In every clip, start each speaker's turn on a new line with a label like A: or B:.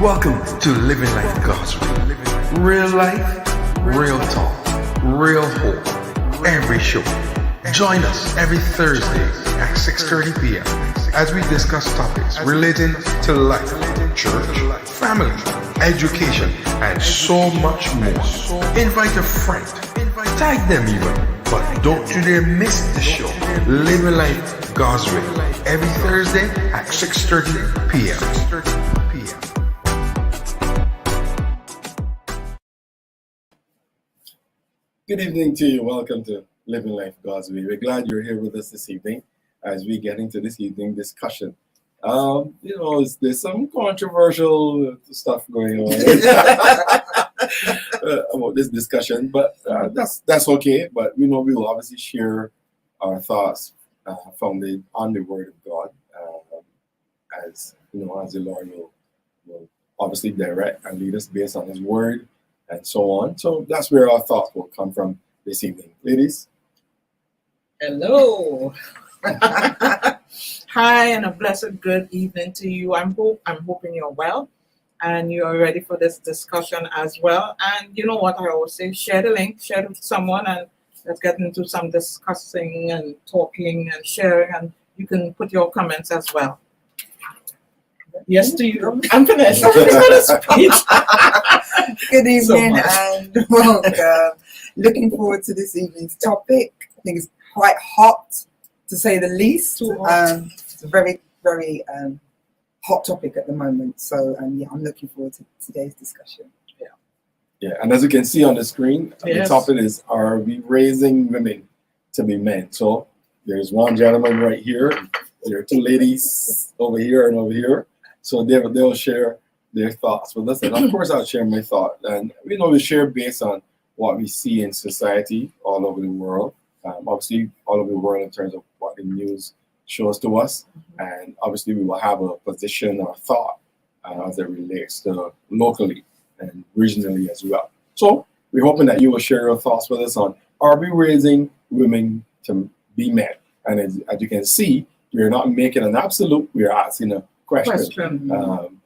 A: Welcome to Living Life Gospel. Real life, real talk, real hope. Every show. Join us every Thursday at 6:30 p.m. as we discuss topics relating to life, church, family, education, and so much more. Invite a friend. Tag them even. But don't you dare miss the show. Living Life God's Way. Every Thursday at 6:30 p.m.
B: Good evening to you. Welcome to Living Life God's Way. We're glad you're here with us this evening as we get into this evening discussion. There's some controversial stuff going on about this discussion, but that's okay. But we will obviously share our thoughts founded on the Word of God, as the Lord will obviously direct and lead us based on His Word and so on. So that's where our thoughts will come from this evening. Ladies.
C: Hello. Hi, and a blessed good evening to you. I'm hoping you're well and you're ready for this discussion as well. And you know what I always say, share the link, share it with someone, and let's get into some discussing and talking and sharing, and you can put your comments as well. Yes to you. I'm finished.
D: Good evening and welcome. Looking forward to this evening's topic. I think it's quite hot, to say the least. It's a very, very hot topic at the moment. So I'm looking forward to today's discussion.
B: Yeah, and as you can see on the screen, The topic is, are we raising women to be men? So there's one gentleman right here. There are two ladies over here and over here. So they'll share their thoughts with us. And of course, I'll share my thought. And we share based on what we see in society all over the world. Obviously, all over the world in terms of what the news shows to us. And obviously, we will have a position or thought as it relates to locally and regionally as well. So we're hoping that you will share your thoughts with us on, are we raising women to be men? And as you can see, we're not making an absolute, we're asking a question.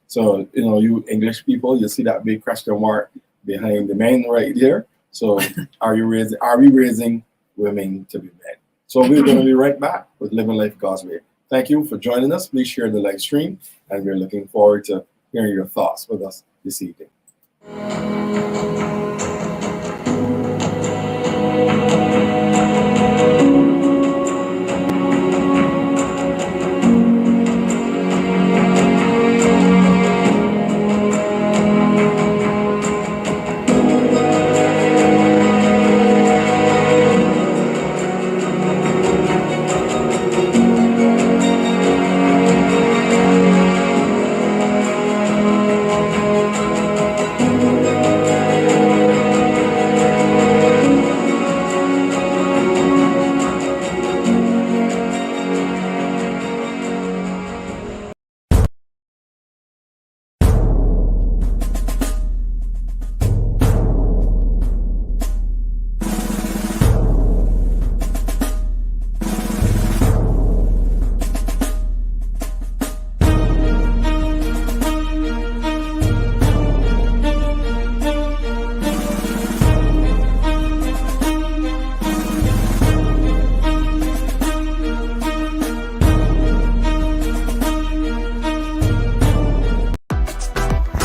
B: So, you English people, you see that big question mark behind the men right there. So are we raising women to be men? So we're going to be right back with Living Life God's Way. Thank you for joining us. Please share the live stream, and we're looking forward to hearing your thoughts with us this evening.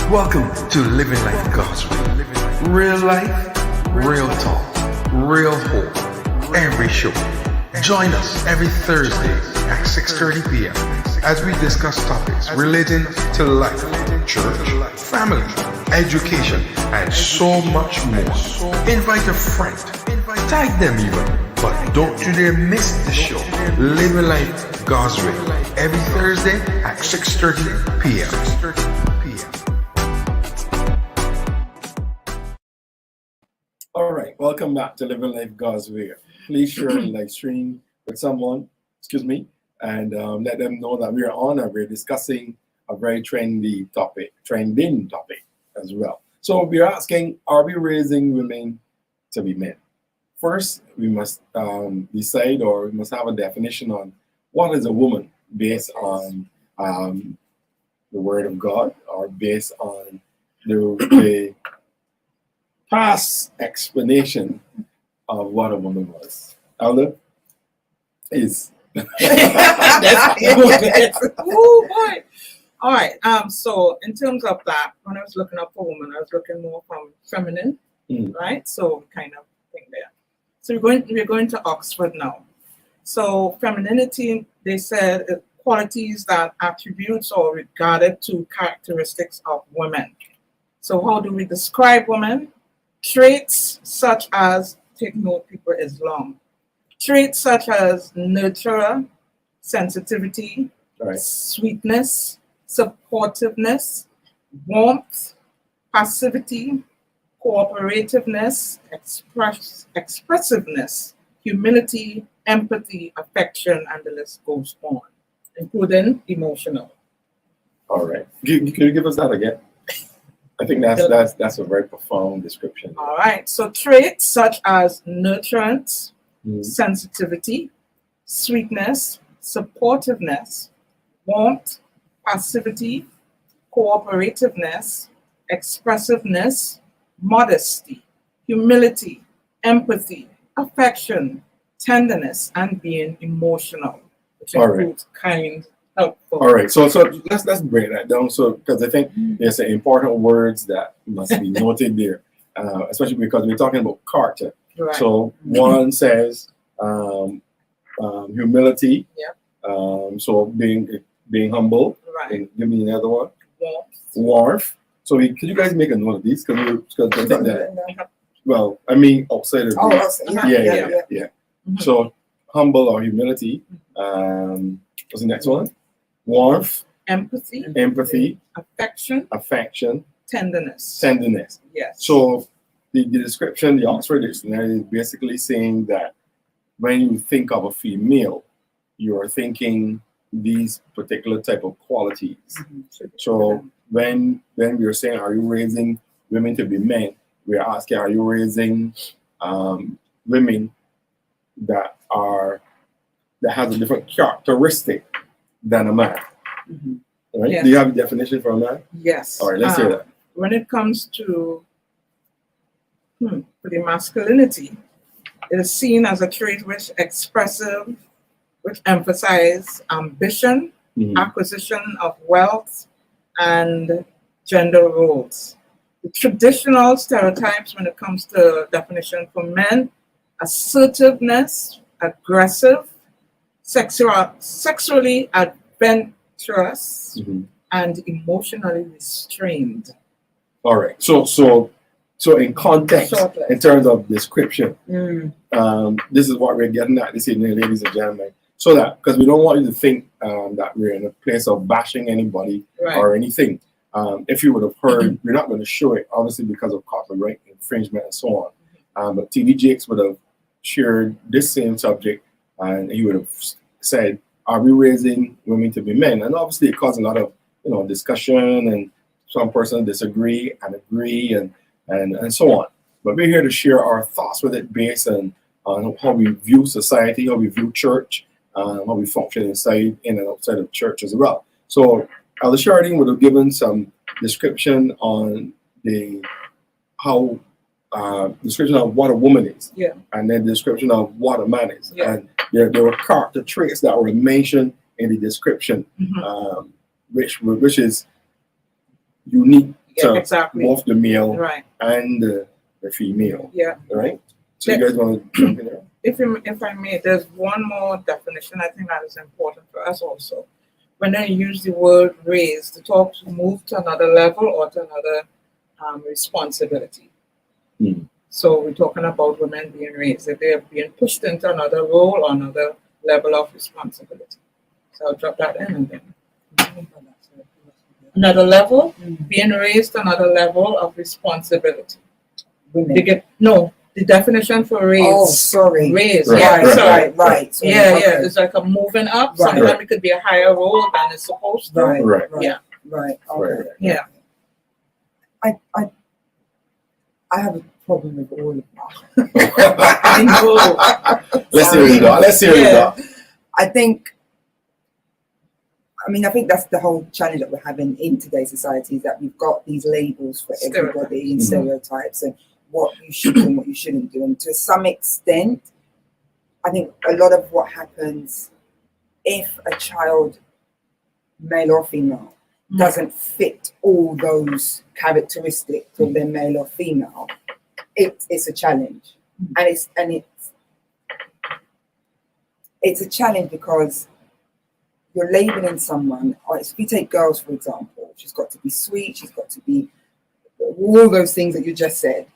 A: Welcome to Living Life Gospel. Real life, real talk, real hope. Every show. Join us every Thursday at 6:30 p.m. as we discuss topics relating to life, church, family, education, and so much more. Invite a friend. Tag them even. But don't you dare miss the show. Living Life God's Way. Every Thursday at 6:30 p.m.
B: All right, welcome back to Living Life God's Way. Please share the live stream with someone, and let them know that we are on and we're discussing a very trending topic as well. So we're asking, are we raising women to be men? First, we must decide, or we must have a definition on what is a woman based on the the Word of God or based on the past explanation of what a woman was. Elder is.
C: Oh boy. All right. So in terms of that, when I was looking up for woman, I was looking more from feminine, right? So kind of thing there. So we're going to Oxford now. So femininity, they said, qualities that attributes or regarded to characteristics of women. So how do we describe women? Traits such as, take note, people is long. Traits such as nurturer, sensitivity,
B: Right.
C: sweetness, supportiveness, warmth, passivity, cooperativeness, expressiveness, humility, empathy, affection, and the list goes on, including emotional.
B: All right. Can you give us that again? I think that's a very profound description.
C: All right. So traits such as nurturance, sensitivity, sweetness, supportiveness, warmth, passivity, cooperativeness, expressiveness, modesty, humility, empathy, affection, tenderness, and being emotional, which
B: All right.
C: includes kind, helpful.
B: All right, so let's break that down. So because I think there's some important words that must be noted there, especially because we're talking about character.
C: Right.
B: So one says humility.
C: Yeah.
B: So being humble.
C: Right.
B: And give me another one.
C: Warmth.
B: Warmth. So could you guys make a note of these? Because I think that. Well, I mean outside of
D: Oh,
B: these.
D: yeah.
C: Mhm.
B: So humble or humility. What's the next one? Warmth,
C: Empathy,
B: empathy,
C: affection,
B: affection,
C: tenderness.
B: tenderness.
C: Yes.
B: So the description, the Oxford Dictionary is basically saying that when you think of a female, you are thinking these particular type of qualities. So when we are saying, are you raising women to be men? We are asking, are you raising women that have a different characteristic than a man? Right?
C: Yes.
B: Do you have a definition for a man?
C: Yes.
B: All right, let's hear that.
C: When it comes to the masculinity, it is seen as a trait which emphasize ambition, acquisition of wealth, and gender roles. The traditional stereotypes when it comes to definition for men: assertiveness, aggressive, sexually adventurous, and emotionally restrained.
B: All right. So in context,
C: Short list.
B: in terms of description, this is what we're getting at this evening, ladies and gentlemen. So that, because we don't want you to think that we're in a place of bashing anybody
C: Right.
B: or anything. If you would have heard, we're not going to show it, obviously, because of copyright infringement and so on. But TD Jakes would have shared this same subject, and he would have said, "Are we raising women to be men?" And obviously, it caused a lot of discussion, and some persons disagree and agree, and so on. But we're here to share our thoughts with it based on how we view society, how we view church, how we function inside and outside of church as well. So Elder Sheridan would have given some description on description of what a woman is,
C: Yeah.
B: and then description of what a man is.
C: Yeah.
B: And there were character traits that were mentioned in the description, which is unique
C: Yeah,
B: to
C: exactly.
B: both the male
C: Right.
B: and the female.
C: Yeah.
B: Right? So you guys want to jump in there?
C: If I may, there's one more definition I think that is important for us also. When I use the word raise, to move to another level or to another responsibility. So we're talking about women being raised, if they're being pushed into another role or another level of responsibility. So I'll drop that in and then. Another level, being raised to another level of responsibility.
D: Women.
C: The definition for raise.
D: Oh, sorry.
C: Raise,
B: Right,
C: yeah,
B: right,
C: sorry.
D: Right. Sorry.
C: Yeah,
D: Okay.
C: yeah, it's like a moving up.
D: Right.
C: Sometimes it could be a higher role than it's supposed to.
D: Right.
B: Right.
C: Yeah.
D: Right. Okay.
B: Right.
C: Yeah.
D: I have a problem with all of that.
C: I know.
B: Let's hear it. Let's hear it.
D: I think I mean, I think that's the whole challenge that we're having in today's society, is that we've got these labels for everybody and stereotypes and what you should do and what you shouldn't do. And to some extent, I think a lot of what happens if a child, male or female, doesn't fit all those characteristics of their male or female, it's a challenge. And it's a challenge because you're labeling someone. If you take girls, for example, she's got to be sweet, she's got to be all those things that you just said.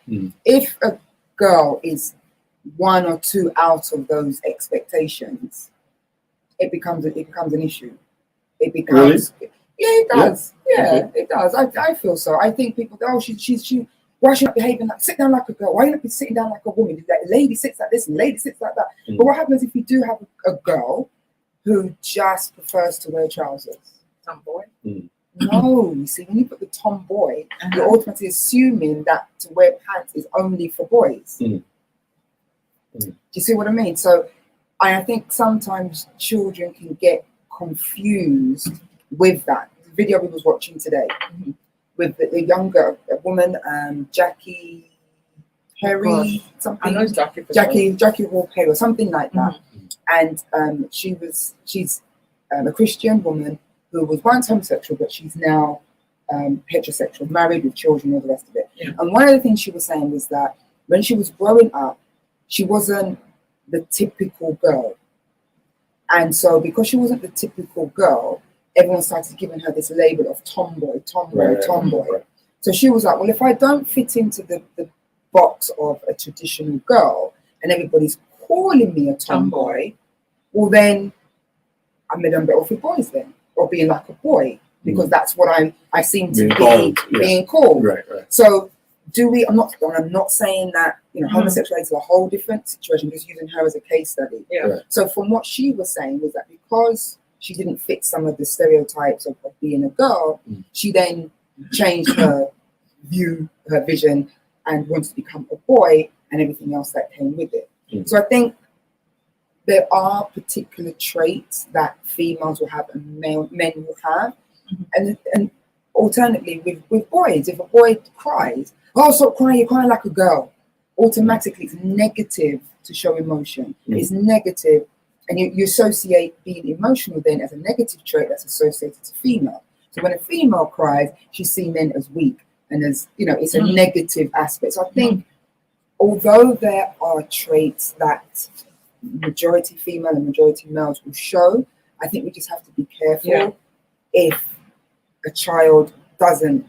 D: If a girl is one or two out of those expectations, it becomes an issue. It becomes it does. Yeah, it does. I feel so. I think people go, she why she not behaving like, sit down like a girl? Why you not be sitting down like a woman? Like, lady sits like this and lady sits like that. But what happens if you do have a girl who just prefers to wear trousers?
C: Tomboy?
D: No, you see, when you put the tomboy, you're automatically assuming that to wear pants is only for boys. Do you see what I mean? So I think sometimes children can get confused with that. The video we was watching today with the younger woman, Jackie Perry, something.
C: I know it's
D: Jackie Hall Perry or something like that. And she's a Christian woman who was once homosexual, but she's now heterosexual, married with children, all the rest of it. And one of the things she was saying was that when she was growing up, she wasn't the typical girl. And so because she wasn't the typical girl, everyone started giving her this label of tomboy. So she was like, well, if I don't fit into the box of a traditional girl and everybody's calling me a tomboy, well then I'm better off with boys then, or being like a boy, because that's what I seem to be being called.
B: Right.
D: So I'm not saying that, homosexuality is a whole different situation, just using her as a case study. So from what she was saying was that because she didn't fit some of the stereotypes of being a girl, she then changed her view, her vision, and wanted to become a boy and everything else that came with it. So I think there are particular traits that females will have and men will have. And alternatively, with boys, if a boy cries, oh, stop crying, you're crying like a girl, automatically it's negative to show emotion. It's negative, and you associate being emotional then as a negative trait that's associated to female. So when a female cries, she's seen then as weak, and as it's a negative aspect. So I think although there are traits that majority female and majority males will show, I think we just have to be careful if a child doesn't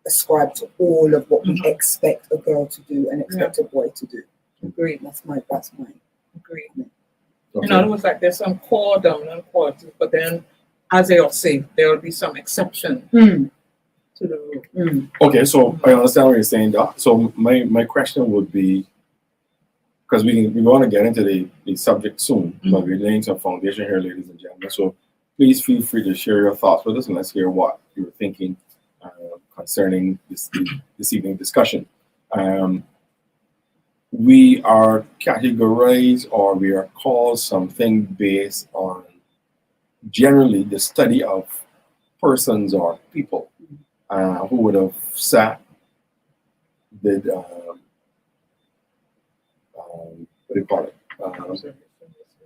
D: ascribe to all of what we expect a girl to do and expect a boy to do.
C: Agreed.
D: That's my
C: agreed.
B: Okay.
C: In other words, like there's some core dominant qualities, but then, as they all say, there will be some exception to the rule.
B: Okay, so I understand what you're saying, Doc. So my question would be, because we want to get into the subject soon, but we're laying some foundation here, ladies and gentlemen. So please feel free to share your thoughts with us, and let's hear what you're thinking concerning this evening discussion. We are categorized, or we are called something based on generally the study of persons or people who would have sat, did what do you call it?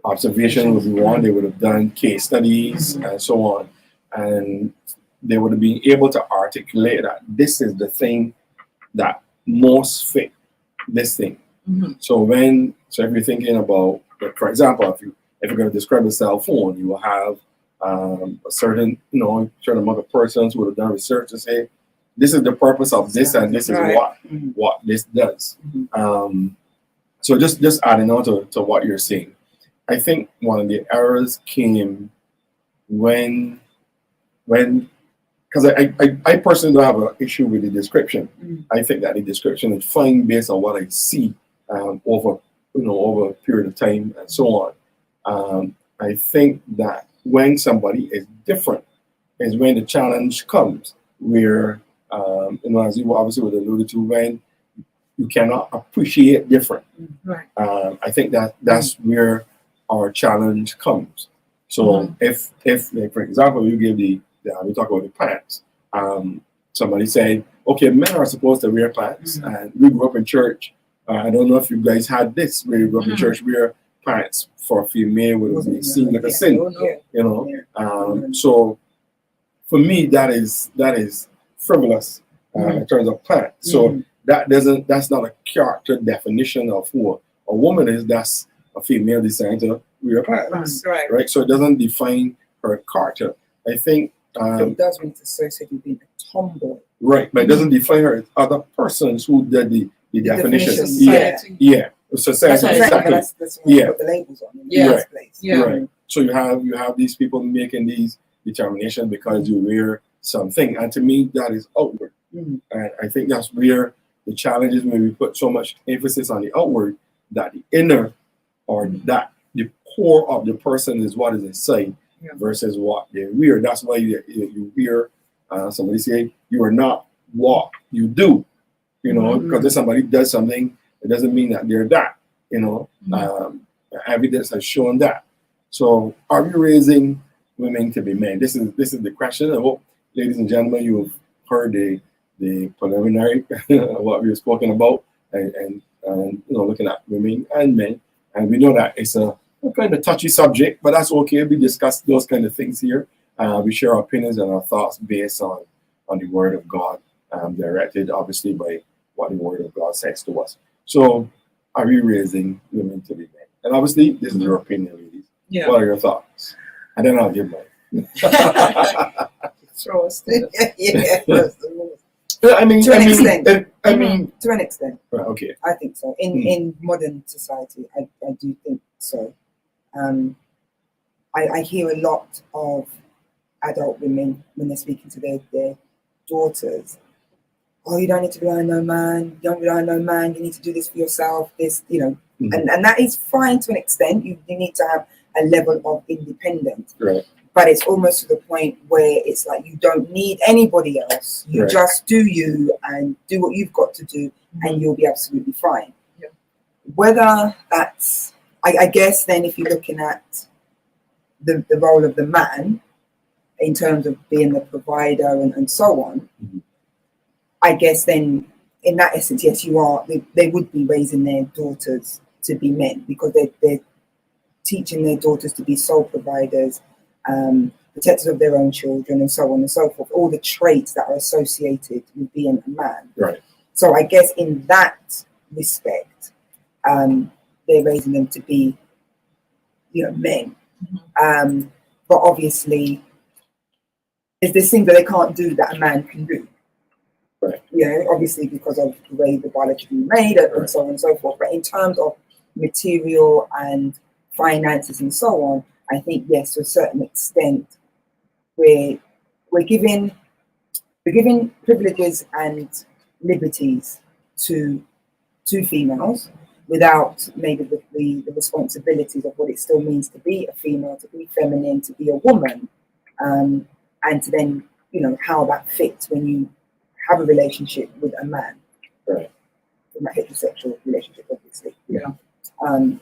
B: Observation would be one. They would have done case studies and so on, and they would have been able to articulate that this is the thing that most fit this thing. So if you're thinking about, for example, if you're going to describe a cell phone, you will have a certain amount of persons who would have done research to say this is the purpose of this and this is what this does. So just adding on to what you're saying, I think one of the errors came when because I personally don't have an issue with the description. I think that the description is fine based on what I see over a period of time and so on. I think that when somebody is different is when the challenge comes, where as you obviously would allude to, when you cannot appreciate different. I think that's where our challenge comes. So if like, for example, you give we talk about the pants. Somebody said, okay, men are supposed to wear pants, and we grew up in church. I don't know if you guys had this, where you grew up in church, wear pants for a female would be seen like a sin, you know. So for me, that is frivolous in terms of pants. So that's not a character definition of who a woman is. That's a female deciding to wear pants, right? So it doesn't define her character. I think
D: it does mean to associate with being a tomboy,
B: right? But it doesn't define her as other persons who did the definition. Yeah. Society, exactly. That's
D: put the labels on in the first place.
B: Right. So you have these people making these determinations because you wear something, and to me that is outward. And I think that's where the challenge is, when we put so much emphasis on the outward, that the inner, or that the core of the person is what is inside versus what they wear. That's why you hear somebody say you are not what you do, you know, because if somebody does something, it doesn't mean that they're that, you know. Evidence has shown that. So are we raising women to be men? This is the question. I hope, ladies and gentlemen, you've heard the preliminary what we were spoken about, and you know, looking at women and men, and we know that it's a kind of touchy subject, but that's okay. We discuss those kind of things here. We share our opinions and our thoughts based on the Word of God, directed obviously by what the Word of God says to us. So, are we raising women to be men? And obviously, this is your opinion, ladies.
C: Yeah.
B: What are your thoughts? And then I'll give mine. I mean,
D: to an extent.
B: I mean,
D: to an extent.
B: Right, okay.
D: I think so. In modern society, I do think so. I hear a lot of adult women when they're speaking to their daughters. Oh, you don't need to rely on no man. You don't rely on no man. You need to do this for yourself. This, you know, and that is fine to an extent. You need to have a level of independence.
B: Right.
D: But it's almost to the point where it's like you don't need anybody else. You just do you and do what you've got to do, and you'll be absolutely fine.
C: Yeah.
D: Whether that's, I guess then if you're looking at the role of the man in terms of being the provider and so on, I guess then in that essence, yes, you are. They would be raising their daughters to be men, because they're teaching their daughters to be sole providers, protectors of their own children, and so on and so forth. All the traits that are associated with being a man.
B: Right.
D: So I guess in that respect, they're raising them to be, you know, men. But obviously, there's things that they can't do that a man can do.
B: Right.
D: You know, obviously because of the way the biology is made and so on and so forth. But in terms of material and finances and so on, I think yes, to a certain extent, we're giving privileges and liberties to females without maybe the responsibilities of what it still means to be a female, to be feminine, to be a woman, and to then, you know, how that fits when you have a relationship with a man,
B: right?
D: A heterosexual relationship, obviously. Yeah. And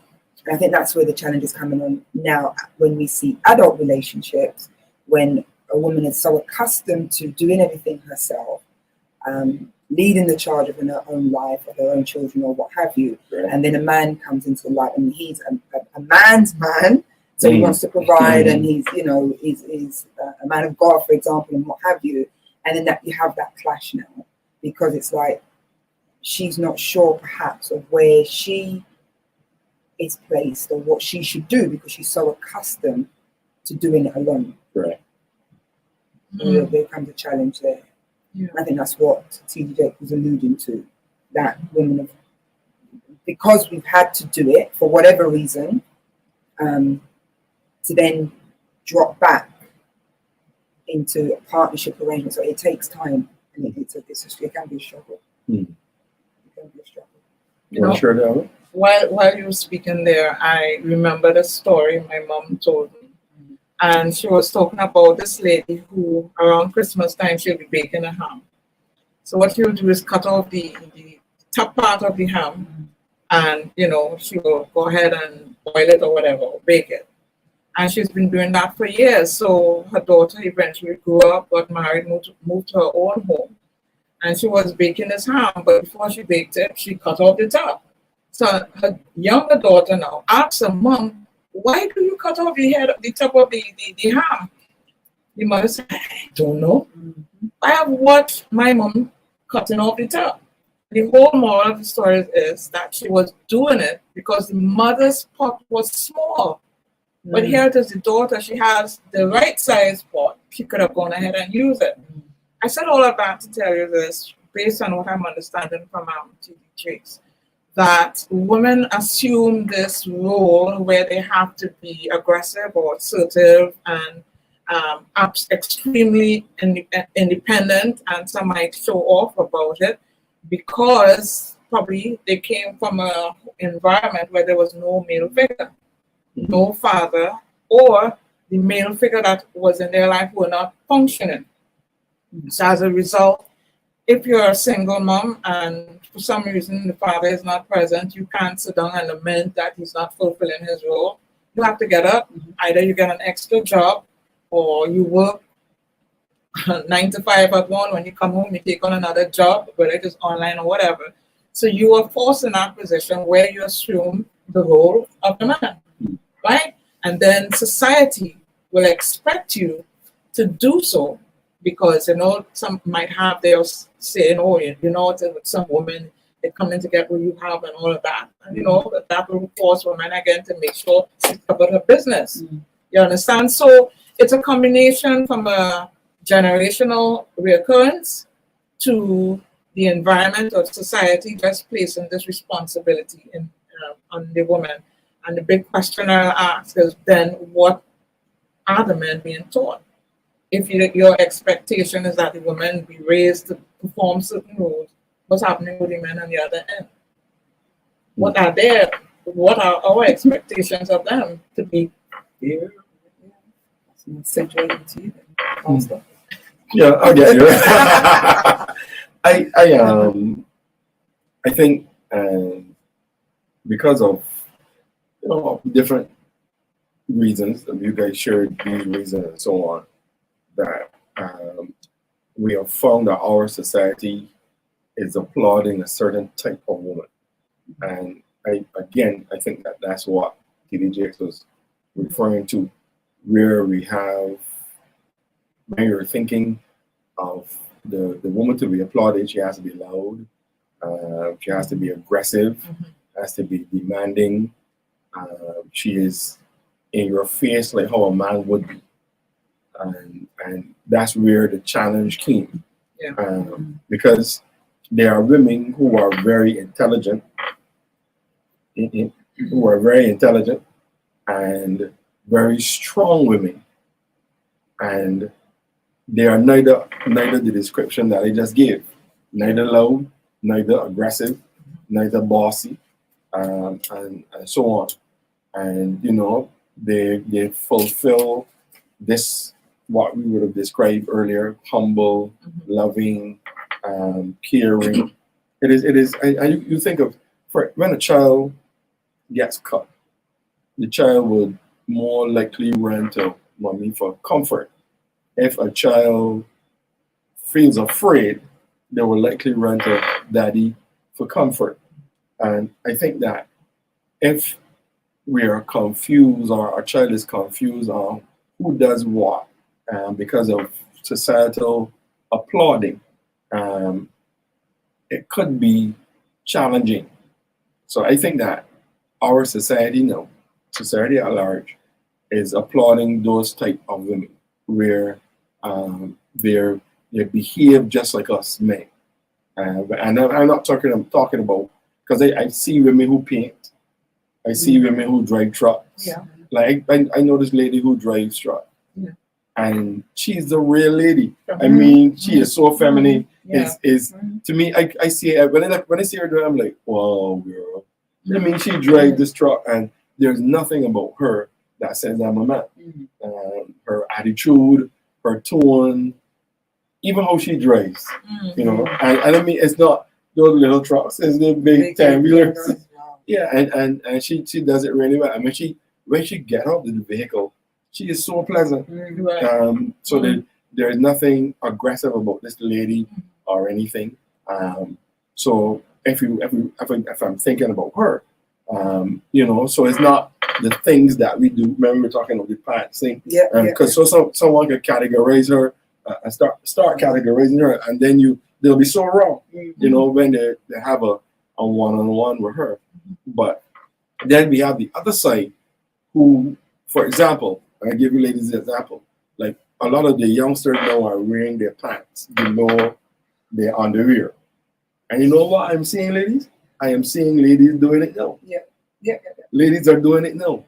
D: I think that's where the challenge is coming on now. When we see adult relationships, when a woman is so accustomed to doing everything herself, leading the charge of her own life, of her own children, or what have you, and then a man comes into life, and he's a man's man, so he wants to provide, and he's, you know, is a man of God, for example, and what have you. And then that you have that clash now, because it's like she's not sure perhaps of where she is placed or what she should do, because she's so accustomed to doing it alone.
B: Right.
D: So there comes a challenge there. Yeah. I think that's what T.D. Jakes was alluding to, that women have, because we've had to do it for whatever reason, to then drop back into a partnership arrangement. So it takes time, and it can be a struggle. It can be a struggle.
C: You know, while you were speaking there, I remember the story my mom told me. And she was talking about this lady who, around Christmas time, she'll be baking a ham. So what she'll do is cut off the top part of the ham, and, you know, she will go ahead and boil it or whatever, or bake it. And she's been doing that for years. So her daughter eventually grew up, got married, moved to her own home. And she was baking this ham, but before she baked it, she cut off the top. So her younger daughter now asks her, Mom, why do you cut off the top of the ham? The mother said, I don't know. I have watched my mom cutting off the top. The whole moral of the story is that she was doing it because the mother's pot was small. But here it is the daughter, she has the right size pot. She could have gone ahead and used it. I said all of that to tell you this, based on what I'm understanding from TV Jakes, that women assume this role where they have to be aggressive or assertive and extremely independent, and some might show off about it because probably they came from an environment where there was no male figure, no father, or the male figure that was in their life were not functioning. So as a result, if you're a single mom and for some reason the father is not present, you can't sit down and lament that he's not fulfilling his role. You have to get up. Either you get an extra job or you work 9 to 5 at one. When you come home, you take on another job, whether it is online or whatever. So you are forced in that position where you assume the role of the man, right? And then society will expect you to do so because, some might have their saying, oh, with some women, they're coming to get what you have and all of that. And, that will force women again to make sure she's covered her business. You understand? So it's a combination from a generational reoccurrence to the environment or society just placing this responsibility on the woman. And the big question I'll ask is then what are the men being taught? If your expectation is that the woman be raised to perform certain roles, what's happening with the men on the other end? What are our expectations of them to be here?
B: Yeah, I get you. I think because of different reasons, you guys shared these reasons and so on, that we have found that our society is applauding a certain type of woman. And I think that's what TD Jakes was referring to, where we have, when you're thinking of the woman to be applauded, she has to be loud, she has to be aggressive, has to be demanding, she is in your face like how a man would be. And that's where the challenge came. Because there are women who are very intelligent, and very strong women, and they are neither the description that I just gave, neither loud, neither aggressive, neither bossy, and so on. And they fulfill this, what we would have described earlier, humble, loving, caring. It is. You think of when a child gets cut, the child would more likely run to mommy for comfort. If a child feels afraid, they will likely run to daddy for comfort. And I think that if we are confused, or our child is confused on who does what, because of societal applauding, it could be challenging. So I think that our society at large, is applauding those type of women where they behave just like us men. And I'm not talking about, because I see women who paint, I see women who drive trucks.
C: Yeah.
B: Like I know this lady who drives truck, and she's the real lady. I mean, she is so feminine. Is to me, I see her when I see her drive, I'm like, wow, girl. I mean, she drives this truck, and there's nothing about her that says I'm a man. Her attitude, her tone, even how she drives, And I mean, it's not those little trucks, it's the big 10-wheelers. Yeah, and she does it really well. I mean, when she get out of the vehicle, she is so pleasant.
C: Right.
B: So there is nothing aggressive about this lady or anything. So if I'm thinking about her, so it's not the things that we do. Remember, we were talking about the pants thing. Because someone could categorize her and start categorizing her, and then they'll be so wrong. When they have a one-on-one with her. But then we have the other side, who, for example, I give you ladies an example. Like a lot of the youngsters now are wearing their pants below their underwear. And you know what I'm seeing, ladies? I am seeing ladies doing it now. Ladies are doing it now.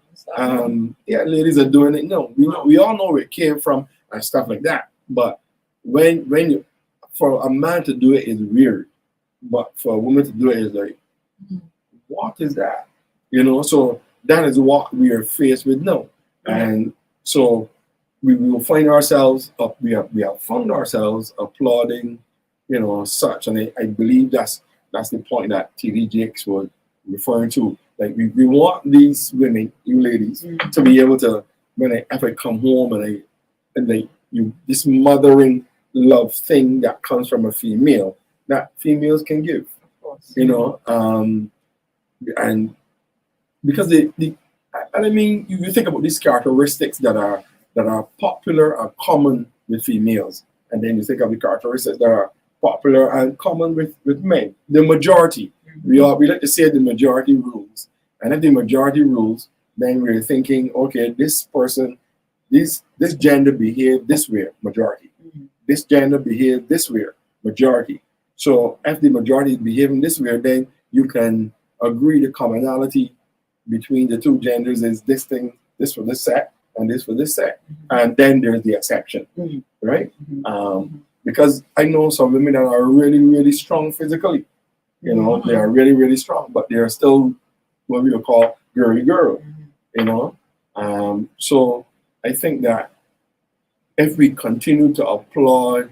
B: Ladies are doing it now. We all know where it came from and stuff like that. But for a man to do it is weird. But for a woman to do it is like, what is that? So that is what we are faced with now. And so we will find ourselves we have found ourselves applauding, such. And I believe that's the point that TD Jakes was referring to. Like we want these women, you ladies, to be able to, if I come home and this mothering love thing that comes from a female that females can give, and because you think about these characteristics that are popular and common with females, and then you think of the characteristics that are popular and common with men. The majority, we like to say the majority rules, and if the majority rules, then we're thinking, okay, this person, this gender behave this way, majority. This gender behave this way, majority. So if the majority is behaving this way, then you can agree the commonality between the two genders is this thing, this for this set, and this for this set. And then there's the exception, right? Because I know some women that are really, really strong physically. They are really, really strong, but they're still what we would call girly girl, So I think that if we continue to applaud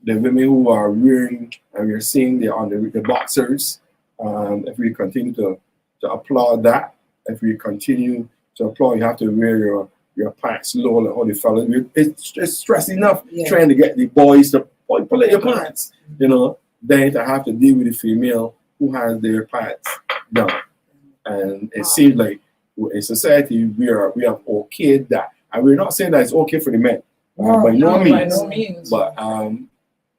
B: the women who are wearing, and we're seeing the boxers, if we continue to applaud that, if we continue to applaud, you have to wear your pants low, like how the fellas, it's stress enough trying to get the boys to pull out your pants, then to have to deal with the female who has their pants down. And it seems like in society we have okayed that, and we're not saying that it's okay for the men, by no means. But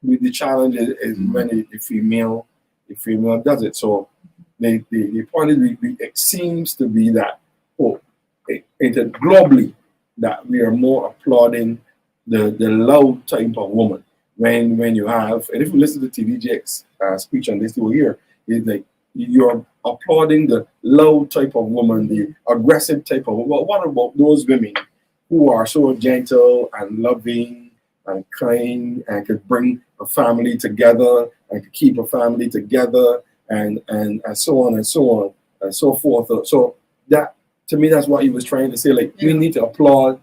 B: the challenge is when the female does it. So the point is, it seems to be that globally that we are more applauding the loud type of woman. When you have, and if you listen to TD Jakes' speech on this, you will hear it's like you're applauding the loud type of woman, the aggressive type of woman. What about those women who are so gentle and loving and kind and could bring a family together and could keep a family together and so on and so on and so forth? So that, to me, that's what he was trying to say. Like, we need to applaud.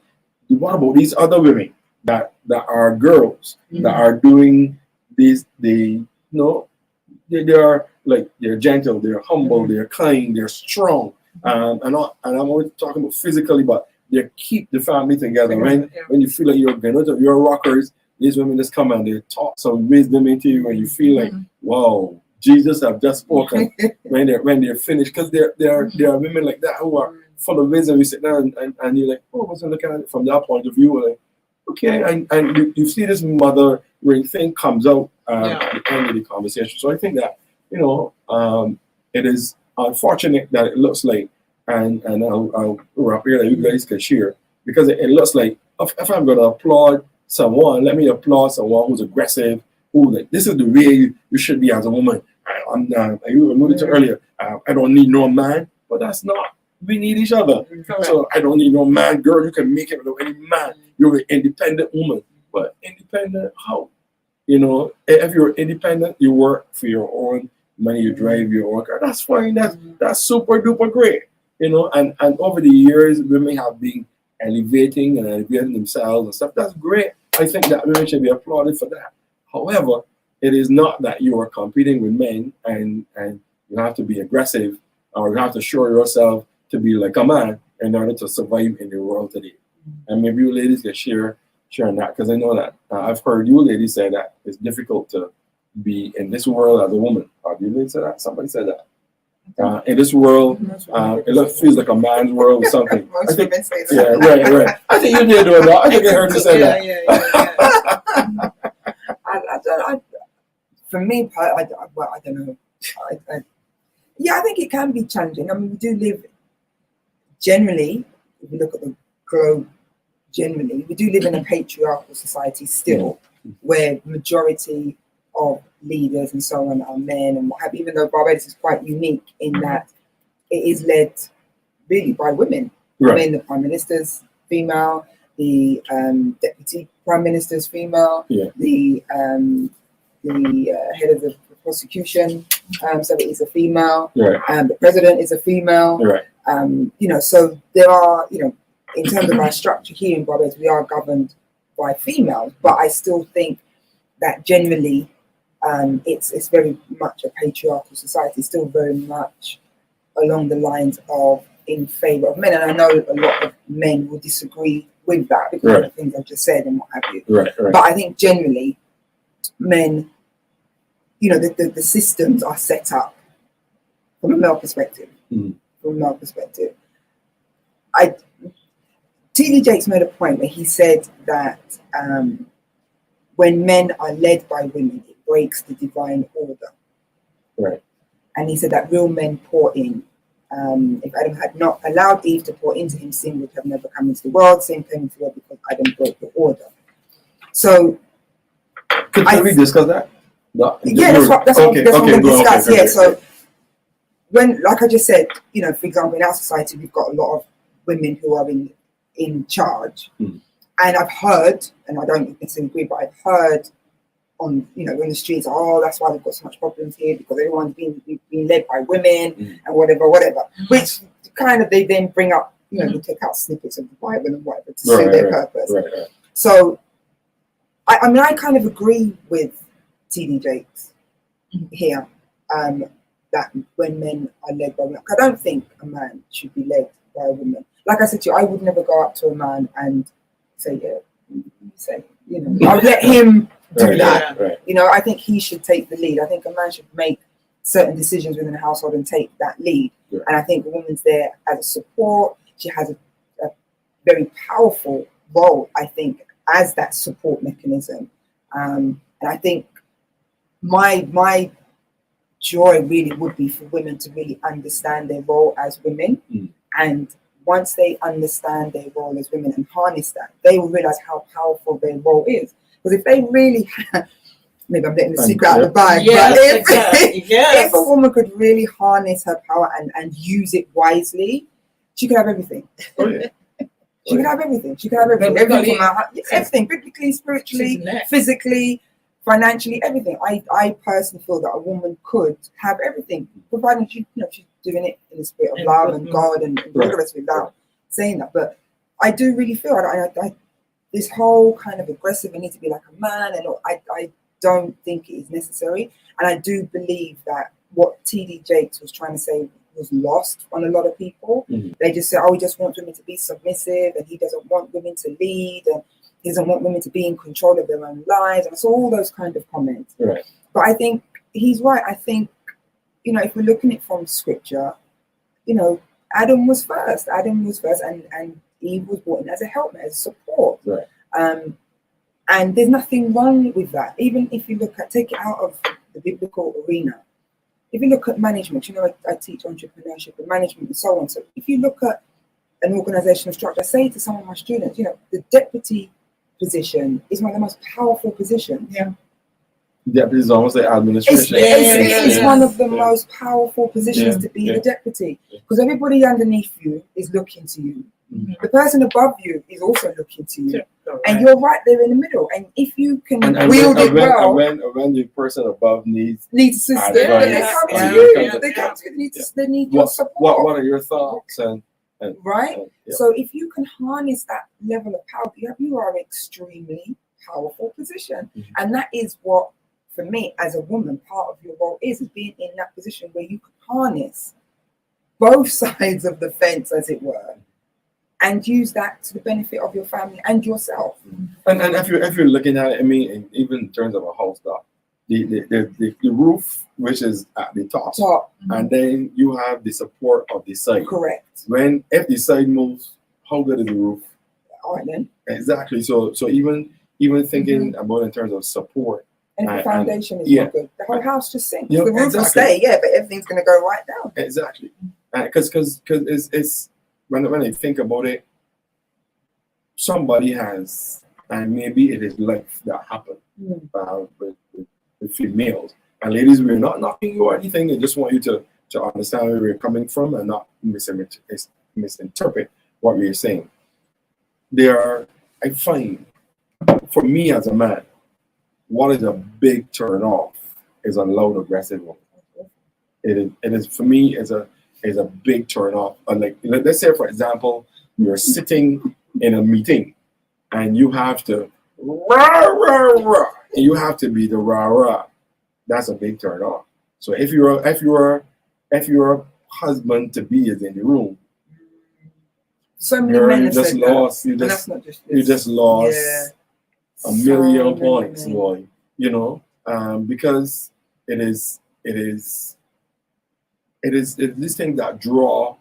B: What about these other women that are girls that are doing these? They are like, they're gentle, they're humble, they're kind, they're strong. And I'm always talking about physically, but they keep the family together. When you feel like you're rockers, these women just come and they talk some wisdom into you, and you feel like, wow, Jesus have just spoken when they're finished. Because there are women like that who are full of wisdom. You sit down and you're like, oh, I wasn't looking at it from that point of view. Like, okay, and you see this mothering thing comes out at the end of the conversation. So I think that, it is unfortunate that it looks like, and I'll wrap here that you guys can share, because it looks like if I'm going to applaud someone, let me applaud someone who's aggressive, who, like, this is the way you should be as a woman. You alluded to earlier, I don't need no man, but that's not. We need each other. So I don't need no man. Girl, you can make it without any man. You're an independent woman. But independent how? If you're independent, you work for your own money, you drive your own car. That's fine. That's super duper great. And over the years, women have been elevating and elevating themselves and stuff. That's great. I think that women should be applauded for that. However, it is not that you are competing with men and you have to be aggressive, or you have to show yourself to be like a man in order to survive in the world today. And maybe you ladies can share on that, because I know that I've heard you ladies say that it's difficult to be in this world as a woman. You ladies say that? Somebody said that. In this world, feels like a man's world or something.
D: Most women say that.
B: Yeah, right. I think you did do that. I think I heard you say that.
D: For me, I don't know. I think it can be challenging. I mean, we do live generally, if we look at the globe generally, we do live in a patriarchal society still, where majority of leaders and so on are men and what have you, even though Barbados is quite unique in that it is led really by women.
B: Right.
D: Men, the prime minister's female, the deputy prime minister's female, the head of the prosecution, so it is a female, the president is a female. So there are, in terms of our structure here in Barbados, we are governed by females, but I still think that generally it's very much a patriarchal society, still very much along the lines of in favor of men. And I know a lot of men will disagree with that because of the things I've just said and what have you. But I think generally men, the systems are set up from a male perspective. T.D. Jakes made a point where he said that when men are led by women, it breaks the divine order. And he said that real men pour in. If Adam had not allowed Eve to pour into him, sin would have never come into the world. Sin came into the world because Adam broke the order. So,
B: could we discuss that?
D: That's what we're going to discuss. So, when, like I just said, for example, in our society, we've got a lot of women who are in charge, and I've heard, and I don't necessarily agree, but I've heard on in the streets, that's why we've got so much problems here because everyone's being led by women and whatever, which kind of they then bring up, they take out snippets of the Bible and whatever to suit their purpose. So, I mean, I kind of agree with T.D. Jakes here, that when men are led by women, I don't think a man should be led by a woman. Like I said to you, I would never go up to a man and say, I'll let him do that. I think he should take the lead. I think a man should make certain decisions within the household and take that lead. And I think a woman's there as a support. She has a very powerful role, I think, as that support mechanism. And I think my joy really would be for women to really understand their role as women. And once they understand their role as women and harness that, they will realize how powerful their role is. Because if they really maybe I'm letting the secret out of the bag, but if a woman could really harness her power and use it wisely, she could have everything. She could have everything. She could have everything. Everything, biblically, spiritually, physically, financially, everything. I personally feel that a woman could have everything, provided she's doing it in the spirit of love and God and rigorous without saying that. But I do really feel I this whole kind of aggressive, I need to be like a man, and I don't think it is necessary. And I do believe that what T.D. Jakes was trying to say was lost on a lot of people. They just say, he just wants women to be submissive, and he doesn't want women to lead, and he doesn't want women to be in control of their own lives. And I saw all those kind of comments. But I think he's right. I think, if we're looking at it from scripture, Adam was first, and Eve was brought in as a helpmate, as a support. And there's nothing wrong with that. Even if you take it out of the biblical arena. If you look at management, I teach entrepreneurship and management and so on. So if you look at an organizational structure, I say to some of my students, the deputy position is one of the most powerful positions.
B: Deputy is almost like administration.
D: It's one of the most powerful positions to be the deputy, because everybody underneath you is looking to you. The person above you is also looking to you, and you're right there in the middle. And if you can wield it well,
B: when the person above needs
D: assistance, they come to you. They come to you. They need your support.
B: What are your thoughts?
D: So if you can harness that level of power, you are an extremely powerful position, and that is what, for me as a woman, part of your role is being in that position where you can harness both sides of the fence, as it were, and use that to the benefit of your family and yourself.
B: And if you're looking at it, I mean, even in terms of a house, though, the roof, which is at the top, and then you have the support of the side.
D: Correct.
B: If the side moves, how good is the roof?
D: All right then.
B: Exactly. So even thinking about in terms of support.
D: And if the foundation is not good, the whole house just sinks.
B: Yeah,
D: the roof will stay, but everything's going to go right down.
B: Exactly. Because it's when I think about it, somebody has, and maybe it is life that happened with females. And ladies, we're not knocking you or anything. I just want you to understand where we're coming from and not misinterpret what we're saying. I find, for me as a man, what is a big turn off is a loud, aggressive woman. It is for me is a big turn off. Like, let's say, for example, you're sitting in a meeting and you have to rah, rah, rah, and you have to be the rah rah. That's a big turn off. So if your husband to be is in the room,
D: so many men
B: you just lost. You just lost a million points, boy. You know, because it is this thing that draw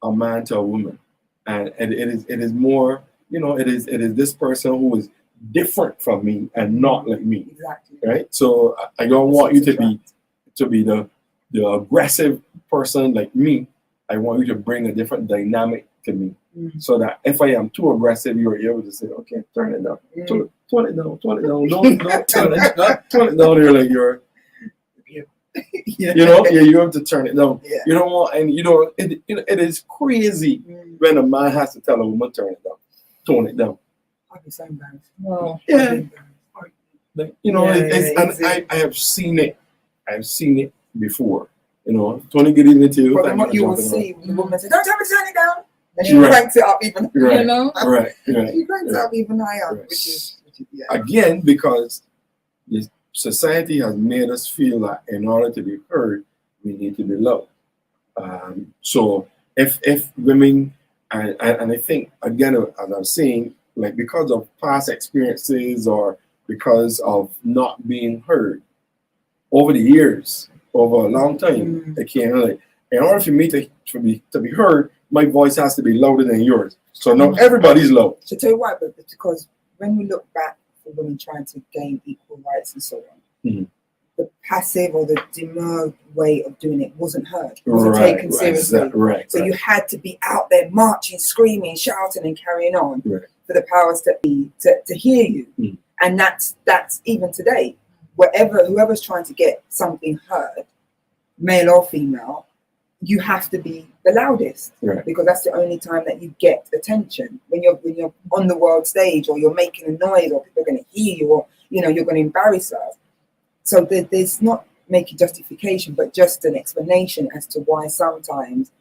B: a man to a woman, and it is more. You know, it is this person who is different from me and not like me.
D: Exactly.
B: Right. So I don't want you to be the aggressive person like me. I want you to bring a different dynamic to me, so that if I am too aggressive, you're able to say, "Okay, turn it down, tone it down, tone it down, don't turn it down." You're like you know, you have to turn it down.
D: Yeah.
B: You don't want, and it is crazy when a man has to tell a woman turn it down, tone it down.
D: I'd be so embarrassed.
C: Well,
B: Yeah. Like, you know,
D: and
B: I have seen it. I've seen it before. You know, Tony, good evening to you.
D: But then what you will see, the woman says, "Don't tell me to turn it down," and she
B: Right.
D: cranks it up even.
B: Right.
C: you know,
B: Right.
D: She cranks it
B: Right.
D: up even higher,
B: Right.
D: which is
B: Again, because the society has made us feel that in order to be heard, we need to be loved. So if women, and I think, again, as I'm saying, like, because of past experiences or because of not being heard over the years, over a long time, they can't, like, in order for me to be heard, my voice has to be louder than yours. So now everybody's low.
D: To tell you why, but because when we look back for women trying to gain equal rights and so on, the passive or the demure way of doing it wasn't heard, wasn't taken seriously. So you had to be out there marching, screaming, shouting, and carrying on for the powers that be to hear you. And that's even today, whoever's trying to get something heard, male or female, you have to be the loudest, because that's the only time that you get attention. When you're on the world stage, or you're making a noise, or people are going to hear you, or you're going to embarrass us. So there's not making justification, but just an explanation as to why sometimes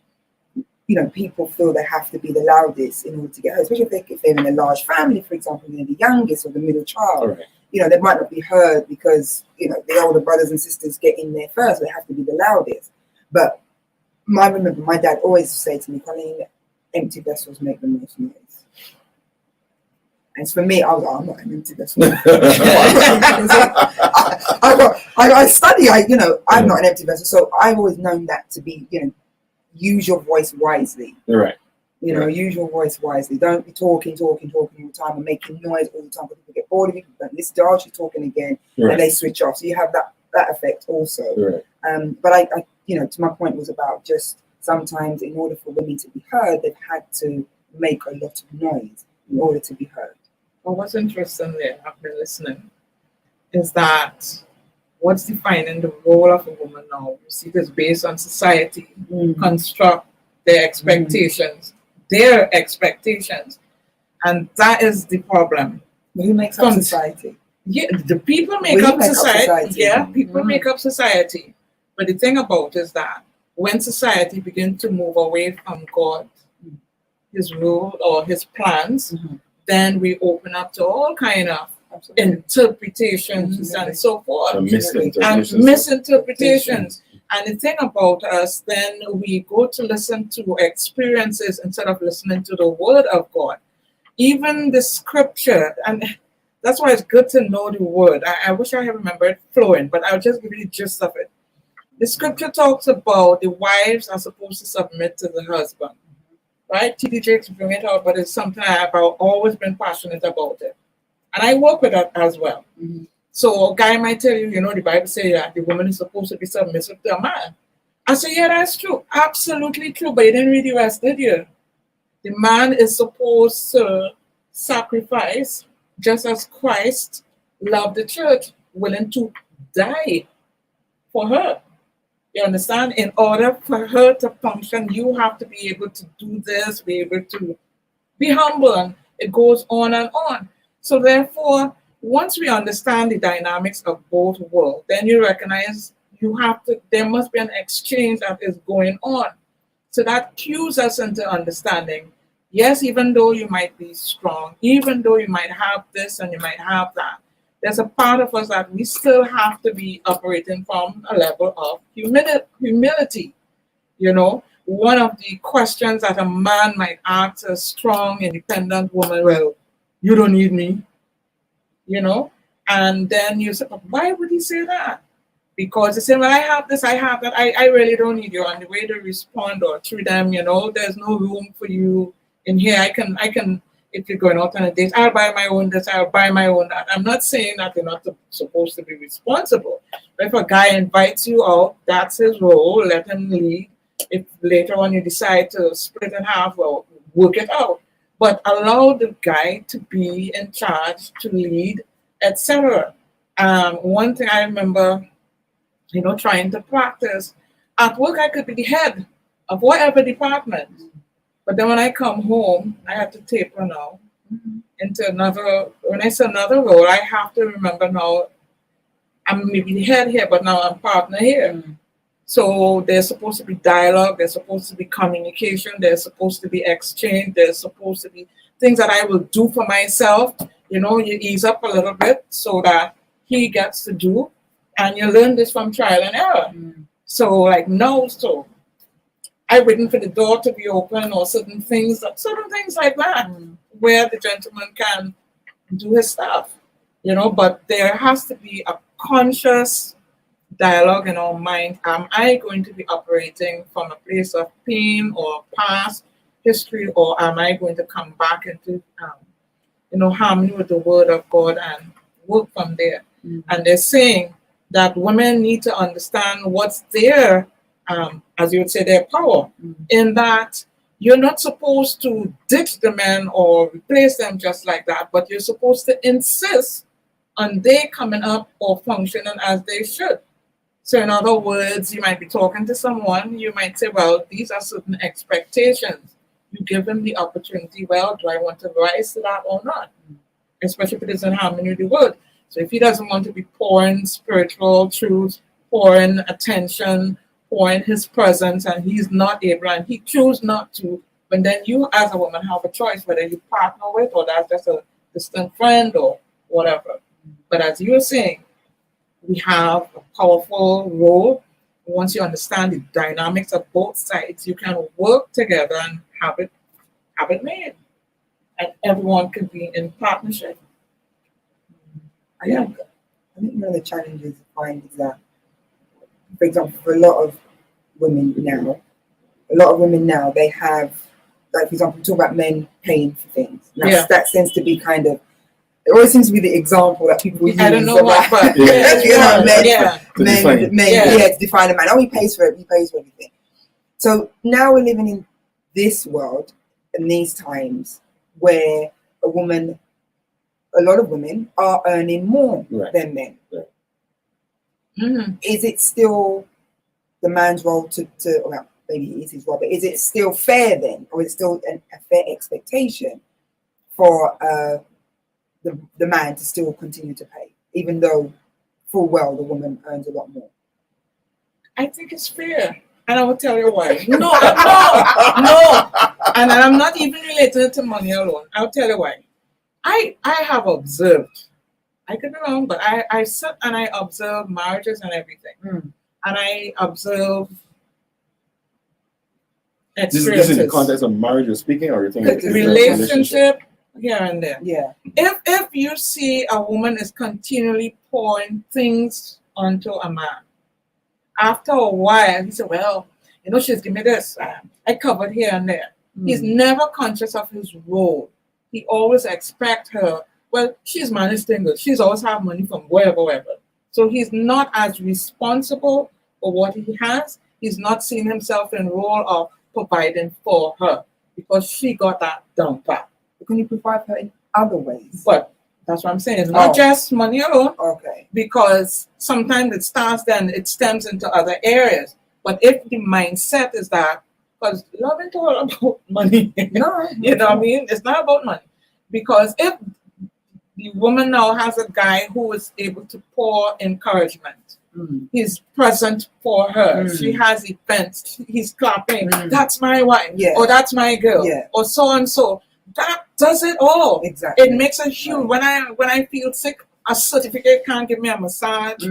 D: people feel they have to be the loudest in order to get heard, especially if they're in a large family, for example, they're the youngest or the middle child. They might not be heard because the older brothers and sisters get in there first. They have to be the loudest. But I remember my dad always say to me, "Colleen, empty vessels make the most noise." And for me, I was like, "I'm not an empty vessel." I study. I'm not an empty vessel, so I've always known that to be, use your voice wisely. Use your voice wisely. Don't be talking all the time and making noise all the time. People get bored of you. Don't listen to she's talking again, and they switch off. So you have that effect also. But I to my point was about just sometimes in order for women to be heard, they've had to make a lot of noise in order to be heard.
C: Well, what's interesting there, I've been listening, is that what's defining the role of a woman now, you see this based on society, construct their expectations, and that is the problem.
D: Who makes up society?
C: Yeah, the people make up society. Yeah, people make up society. But the thing about it is that when society begins to move away from God, His rule or His plans, then we open up to all kind of interpretations and so forth, and misinterpretations. And the thing about us, then we go to listen to experiences instead of listening to the word of God. Even the scripture, and that's why it's good to know the word. I wish I had remembered flowing, but I'll just give you the gist of it. The scripture talks about the wives are supposed to submit to the husband, right? T.D. Jakes bring it out, but it's something I've always been passionate about it. And I work with that as well.
D: Mhm.
C: So a guy might tell you, the Bible says that the woman is supposed to be submissive to a man. I say, yeah, that's true. Absolutely true. But you didn't read the rest, did you? The man is supposed to sacrifice just as Christ loved the church, willing to die for her. You understand? In order for her to function, you have to be able to do this, be able to be humble, and it goes on and on. So therefore, once we understand the dynamics of both worlds, then you recognize there must be an exchange that is going on. So that cues us into understanding, yes, even though you might be strong, even though you might have this and you might have that, there's a part of us that we still have to be operating from a level of humility. One of the questions that a man might ask a strong, independent woman, well, you don't need me, and then you say, why would he say that? Because they say, well, I have this, I have that, I really don't need you. And the way they respond or treat them, there's no room for you in here. I can, if you're going out on a date, I'll buy my own this, I'll buy my own that. I'm not saying that you're not supposed to be responsible. But if a guy invites you out, that's his role, let him lead. If later on you decide to split in half, well, work it out. But allow the guy to be in charge, to lead, etc. One thing I remember, trying to practice, at work I could be the head of whatever department. But then when I come home, I have to taper now into another, when I say another role, I have to remember now, I'm maybe the head here, but now I'm partner here. So there's supposed to be dialogue, there's supposed to be communication, there's supposed to be exchange, there's supposed to be things that I will do for myself. You ease up a little bit so that he gets to do, and you learn this from trial and error. So like I'm waiting for the door to be open or certain things like that, where the gentleman can do his stuff, but there has to be a conscious dialogue in our mind. Am I going to be operating from a place of pain or past history, or am I going to come back into harmony with the word of God and work from there? And they're saying that women need to understand what's their as you would say, their power, in that you're not supposed to ditch the men or replace them just like that, but you're supposed to insist on they coming up or functioning as they should. So in other words, you might be talking to someone, you might say, well, these are certain expectations. You give them the opportunity, well, do I want to rise to that or not? Especially if it is in harmony with the word. So if he doesn't want to be pouring spiritual truth, pouring attention, pouring his presence, and he's not able, and he chooses not to, but then you as a woman have a choice whether you partner with, or that's just a distant friend or whatever. But as you were saying, we have a powerful role. Once you understand the dynamics of both sides, you can work together and have it made, and everyone can be in partnership.
D: I think one of the challenges I find is that, for example, for a lot of women now, they have, like, for example, talk about men paying for things. That seems to be kind of, it always seems to be the example that people use.
C: I don't know what, but
D: men
B: to
D: define a man. Oh, he pays for it. He pays for everything. So now we're living in this world in these times where a lot of women are earning more than men.
B: Right.
C: Mm-hmm.
D: Is it still the man's role to well, maybe it is his role, but is it still fair then, or is it still a fair expectation for the man to still continue to pay, even though full well the woman earns a lot more?
C: I think it's fair, and I will tell you why. No, and I'm not even related to money alone. I'll tell you why. I have observed, I could be wrong, but I sit and I observe marriages and everything. and I observe
B: This is in the
C: experiences,
B: context of marriage you're speaking, or you think it's a
C: relationship here and there.
D: Yeah.
C: If you see a woman is continually pouring things onto a man, after a while he said, well, you know, she's giving me this, I covered here and there. He's never conscious of his role. He always expects her, well, she's managed things, she's always have money from wherever. So he's not as responsible for what he has. He's not seeing himself in role of providing for her because she got that down pat.
D: Can you provide her in other ways?
C: But that's what I'm saying. It's not just money alone,
D: Okay.
C: because sometimes it starts then it stems into other areas. But if the mindset is that, because love ain't all about money,
D: No.
C: you know what I mean? It's not about money. Because if the woman now has a guy who is able to pour encouragement, he's present for her, she has events, he's clapping, that's my wife, or that's my girl, or so and so. That does it all.
D: Exactly.
C: It makes a huge. When I feel sick, a certificate can't give me a massage.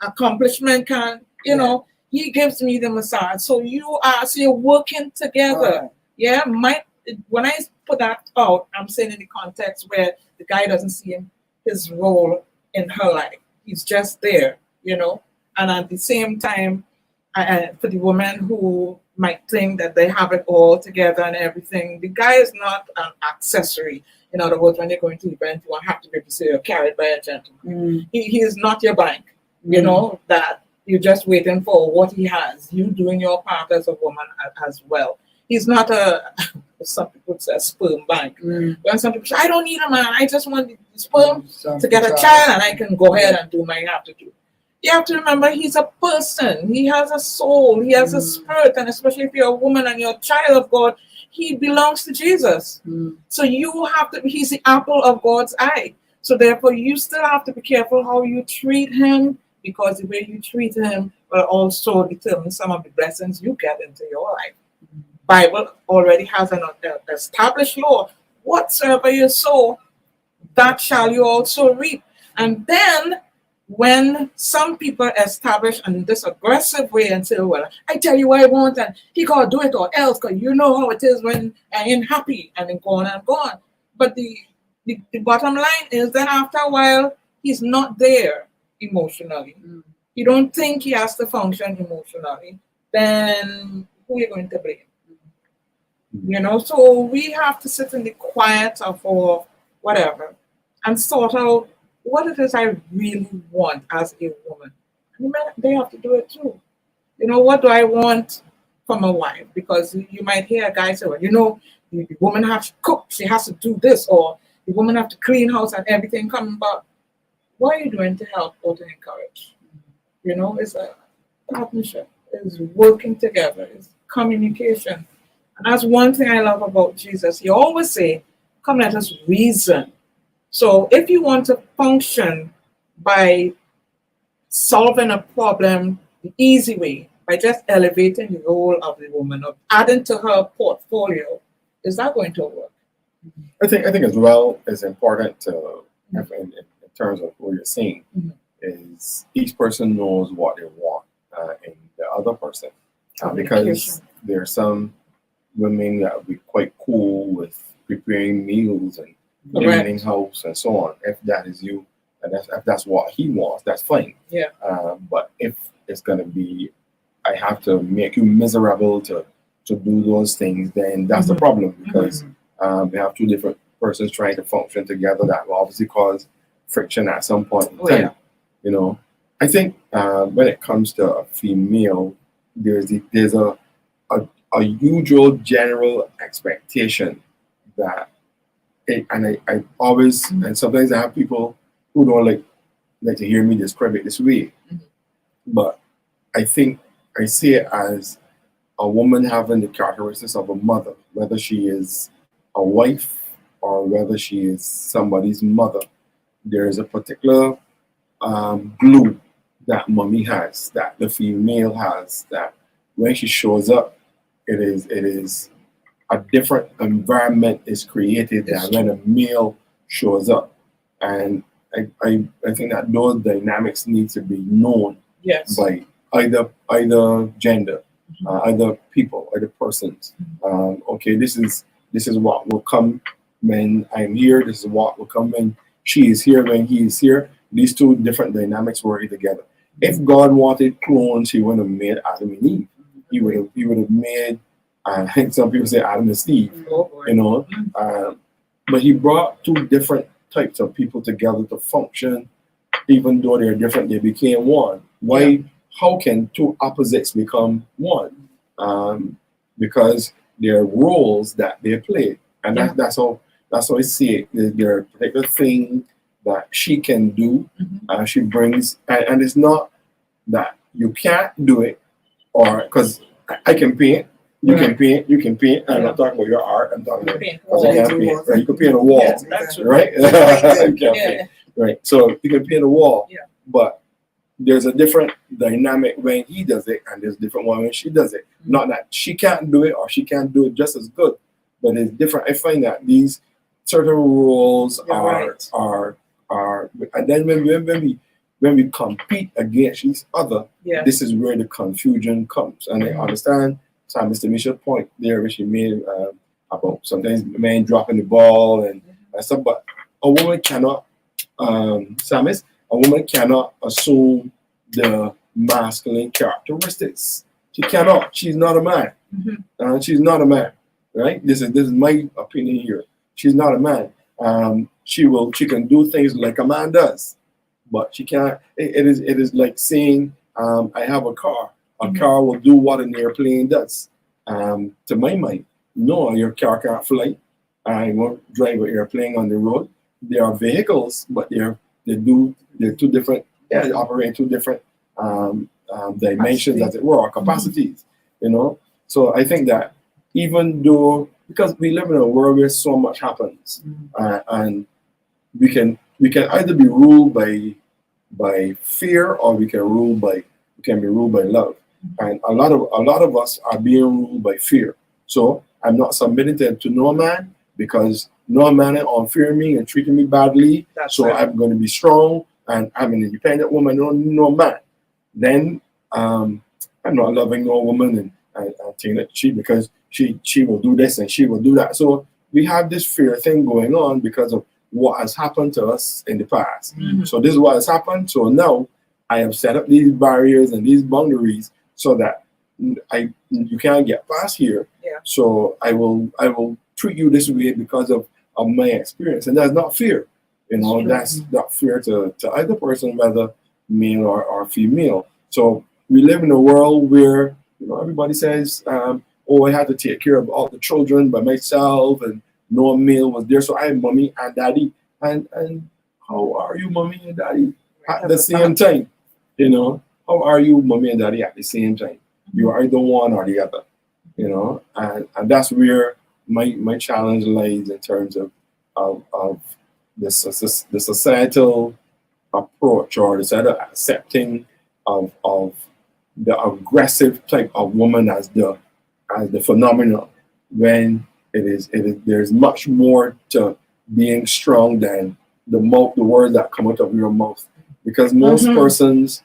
C: Accomplishment can't. You know, he gives me the massage. So you're working together. Yeah. When I put that out, I'm saying in the context where the guy doesn't see his role in her life. He's just there. You know, and at the same time, for the woman who might think that they have it all together and everything, the guy is not an accessory. In other words, when you're going to the event, you won't have to be able to say you're carried by a gentleman. He is not your bank, you know, that you're just waiting for what he has. You doing your part as a woman as well. He's not some people say a sperm bank. When some people say, I don't need a man, I just want the sperm to get a child and I can go ahead and do my have to do. You have to remember he's a person. He has a soul. He has a spirit. And especially if you're a woman and you're a child of God, he belongs to Jesus. So you have to, he's the apple of God's eye. So therefore, you still have to be careful how you treat him, because the way you treat him will also determine some of the blessings you get into your life. Bible already has an established law. Whatsoever you sow, that shall you also reap. And then when some people establish in this aggressive way and say, well, I tell you what I want and he got to do it or else, because you know how it is when I ain't happy, and then go on and go on. But the bottom line is that after a while, he's not there emotionally. You don't think he has to function emotionally, then who are you going to blame? You know, so we have to sit in the quiet of or whatever and sort out what it is I really want as a woman. And men, they have to do it too. You know, what do I want from a wife? Because you might hear a guy say, well, you know, the woman has to cook, she has to do this, or the woman have to clean house and everything coming back. What are you doing to help or to encourage? You know, it's a partnership. It's working together. It's communication. And that's one thing I love about Jesus. He always say, come let us reason. So if you want to function by solving a problem the easy way, by just elevating the role of the woman or adding to her portfolio, is that going to work?
B: I think as well is important to, in terms of what you're saying, is each person knows what they want in the other person. Because there are some women that would be quite cool with preparing meals and cleaning house and so on. If that is you, and if that's what he wants, that's fine.
C: Yeah.
B: But if it's gonna be, I have to make you miserable to do those things, then that's the problem, because we have two different persons trying to function together. That will obviously cause friction at some point in time. You know, I think when it comes to a female, there's a usual general expectation that I always, and sometimes I have people who don't like to hear me describe it this way, but I think I see it as a woman having the characteristics of a mother, whether she is a wife or whether she is somebody's mother. There is a particular glue that mommy has, that the female has, that when she shows up, it is a different environment is created than when a male shows up. And I think that those dynamics need to be known by either gender, either people, either persons. Okay, this is what will come when I'm here. This is what will come when she is here, when he is here. These two different dynamics working together. If God wanted clones, he would have made Adam and Eve. He would have made, I think some people say Adam and Steve, you know. But he brought two different types of people together to function. Even though they're different, they became one. Why? Yeah. How can two opposites become one? Because there are roles that they play, and that's how I see it. There are particular thing that she can do. She brings, and it's not that you can't do it, or because I can paint. You can paint. You can paint. I'm not talking about your art. I'm talking about because I can't paint. Right? You can paint a wall, right? You can't paint. Right, so you can paint a wall, but there's a different dynamic when he does it, and there's a different one when she does it. Not that she can't do it or she can't do it just as good, but it's different. I find that these certain roles are, and then when we compete against each other, this is where the confusion comes. And I understand Mr. Misha's point there, which he made about sometimes men dropping the ball and stuff, but a woman cannot. Samis, a woman cannot assume the masculine characteristics. She cannot. She's not a man. She's not a man. Right? This is my opinion here. She's not a man. She can do things like a man does, but she can't. It is like saying, I have a car. A car will do what an airplane does. To my mind, no, your car can't fly. I won't drive an airplane on the road. There are vehicles, but they're two different. They operate in two different dimensions, as it were, or capacities. You know, so I think that even though because we live in a world where so much happens, and we can either be ruled by fear or we can be ruled by love, and a lot of us are being ruled by fear. So I'm not submitting to no man because no man on fearing me and treating me badly. I'm going to be strong and I'm an independent woman, no man. Then I'm not loving no woman and taking it cheap because she will do this and she will do that. So we have this fear thing going on because of what has happened to us in the past. So this is what has happened. So now I have set up these barriers and these boundaries so that you can't get past here. So I will treat you this way because of my experience, and that's not fear. You know, that's not fear to either person, whether male or female. So we live in a world where everybody says, "Oh, I had to take care of all the children by myself, and no male was there, so I have mommy and daddy." And how are you, mommy and daddy, at the same time? You know, how are you, mommy and daddy, at the same time? You are either one or the other. You know, and that's where my challenge lies in terms of the societal approach or the societal accepting of the aggressive type of woman as the phenomenon, when there's much more to being strong than the words that come out of your mouth, because most persons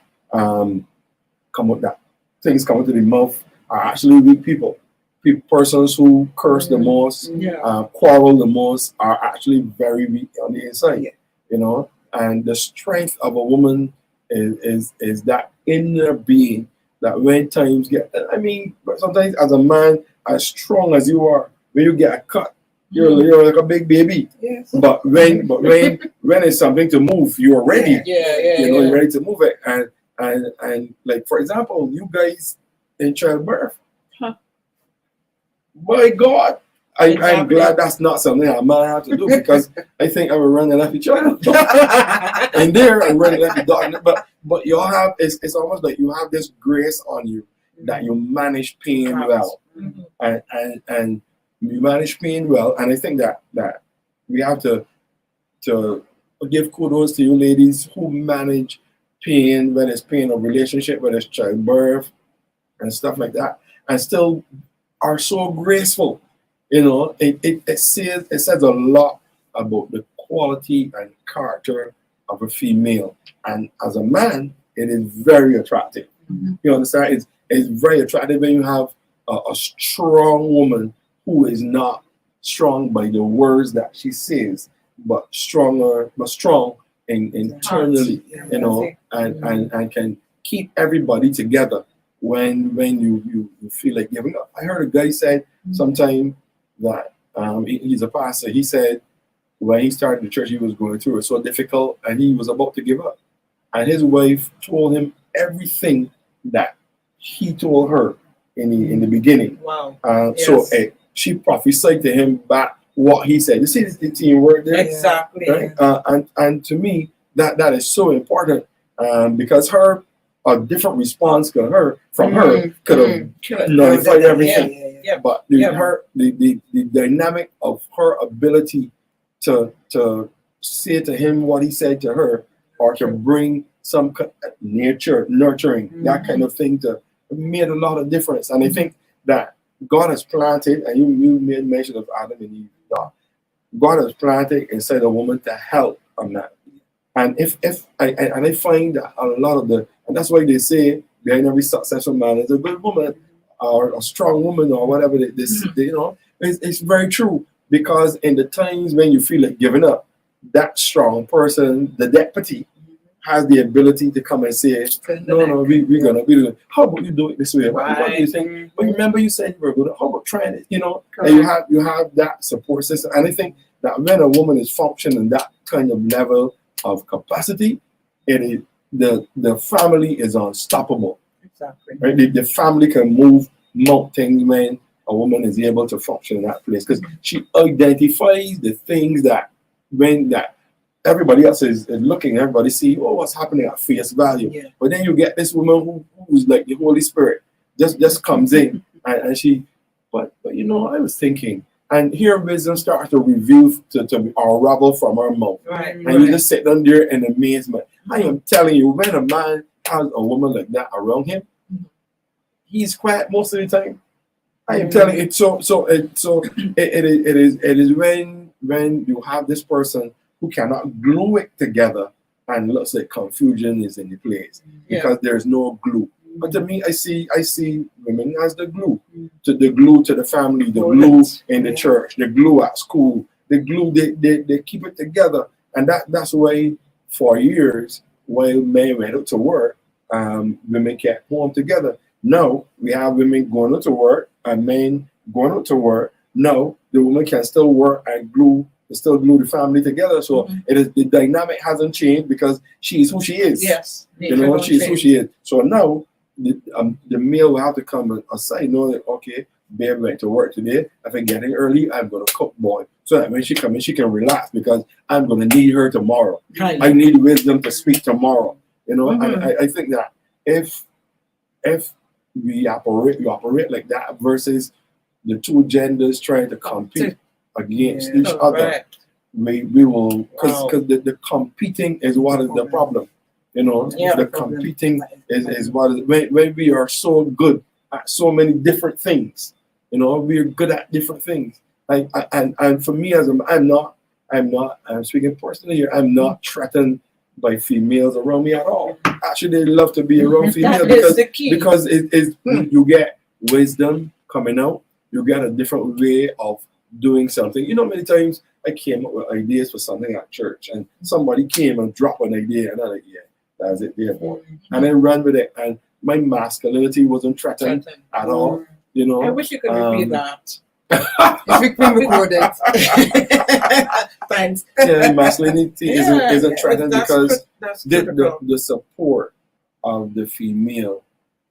B: things come out of the mouth are actually weak people. Persons who curse the most, quarrel the most, are actually very weak on the inside. You know, and the strength of a woman is that inner being that when times get. I mean, but sometimes as a man, as strong as you are, when you get a cut, you're like a big baby. Yes. But when it's something to move, you're ready. You're ready to move it. And like, for example, you guys in childbirth. My God, I'm glad that's not something I might have to do, because I think I will run and left each other. And there I'm running left the dog. But you all have it's almost like you have this grace on you that you manage pain well. And you manage pain well. And I think that we have to give kudos to you ladies who manage pain, whether it's pain of relationship, whether it's childbirth and stuff like that, and still are so graceful. You know, it says a lot about the quality and character of a female, and as a man, it is very attractive. You understand? It's very attractive when you have a strong woman who is not strong by the words that she says, but strong internally, you know, and can keep everybody together when you feel like giving up. I heard a guy say sometime that he's a pastor. He said when he started the church, he was going through it so difficult, and he was about to give up. And his wife told him everything that he told her in the beginning.
C: Wow.
B: So she prophesied to him back what he said. You see the team word there?
C: Exactly.
B: Right? And to me, that is so important because a different response from her could have nullified everything.
C: Yeah.
B: But the dynamic of her ability to say to him what he said to her, or to bring some nurturing, that kind of thing, to made a lot of difference. And I think that God has planted, and you made mention of Adam and Eve. God has planted inside a woman to help on that. And I find that a lot of and that's why they say behind every successful man is a good woman or a strong woman or whatever. You know, it's very true, because in the times when you feel like giving up, that strong person, the deputy, has the ability to come and say, no, we're gonna do it. How about you do it this way? What do you think? But remember, you said you were good. How about trying it? You know, and you have that support system. And I think that when a woman is functioning that kind of level of capacity, the family is unstoppable.
C: Exactly.
B: Right? The family can move mountains when a woman is able to function in that place, because she identifies the things that when that everybody else is looking, everybody see, what's happening at face value.
C: Yeah.
B: But then you get this woman who's like the Holy Spirit just comes in and she, but you know, I was thinking, and here wisdom starts to reveal to unravel from her mouth.
C: Right.
B: And you just sit down there in amazement. I am telling you, when a man has a woman like that around him, he's quiet most of the time. I am telling you, it is when you have this person who cannot glue it together, and looks like confusion is in the place because there's no glue. But to me, I see women as the glue to the family, the glue in the church, the glue at school, the glue they keep it together. And that's why for years while men went out to work, women kept home together. Now we have women going out to work and men going out to work. Now the woman can still work and still glue the family together. So it is, the dynamic hasn't changed because she is who she is.
C: Yes.
B: You know, she is who she is. So now the male will have to come aside, know that, okay, babe went to work today. If I'm getting early, I'm going to cook, boy. So that when she comes in, she can relax, because I'm going to need her tomorrow.
C: Right.
B: I need wisdom to speak tomorrow. You know, and I think that if we operate like that versus the two genders trying to compete against each other, we will, because the competing is what is the problem. You know, the competing is what is, when we are so good at so many different things. You know, we're good at different things. And for me, I'm speaking personally here, I'm not threatened by females around me at all. Actually, they love to be around females because it is you get wisdom coming out. You get a different way of doing something. You know, many times I came up with ideas for something at church, and somebody came and dropped an idea, and I'm like, yeah, that's it, there, boy. And I ran with it, and my masculinity wasn't threatened at all. You know,
C: I wish you could repeat that.
D: It's been recorded.
C: Thanks.
B: Yeah, masculinity isn't threatened because
C: the
B: the support of the female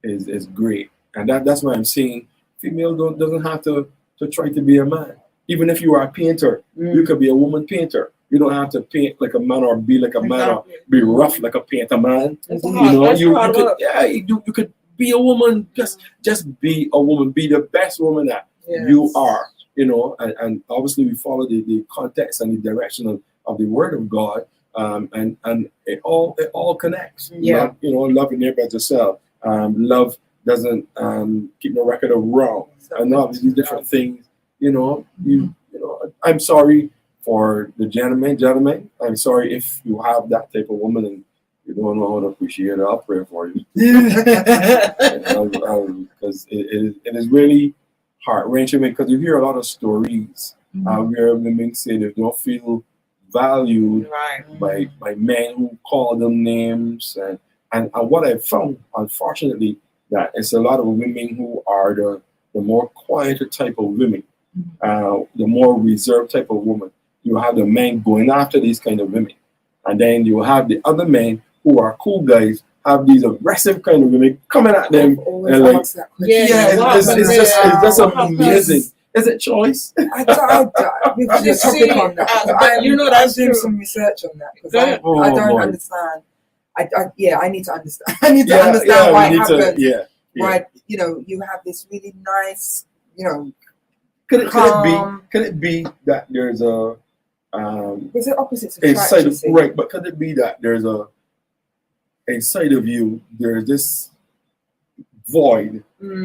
B: is great, and that's why I'm saying female doesn't have to try to be a man. Even if you are a painter, you could be a woman painter. You don't have to paint like a man or be like a man or be rough like a painter man. You could be a woman. Just be a woman. Be the best woman that you are. You know, and obviously we follow the context and the direction of the Word of God. And it all connects.
C: Yeah.
B: Love your neighbor as yourself. Love doesn't keep no record of wrong. And all these different things. I'm sorry for the gentlemen. I'm sorry if you have that type of woman and you don't know how to appreciate it, I'll pray for you. Because it is really heart-wrenching, because you hear a lot of stories where women say they don't feel valued
C: Right.
B: by men who call them names. And what I found, unfortunately, that it's a lot of women who are the more quieter type of women, the more reserved type of woman. You have the men going after these kind of women. And then you have the other men who are cool guys, have these aggressive kind of women coming at them. And like, it's just amazing. Is it choice?
D: We could do a topic on that.
C: you know,
D: I'm doing some research on that because I don't understand. I need to understand. I need to understand why it happens. Why, you have this really nice,
B: Could it be that there's a
D: was it opposites of
B: side of, right? But could it be that there's a side of you, there's this void,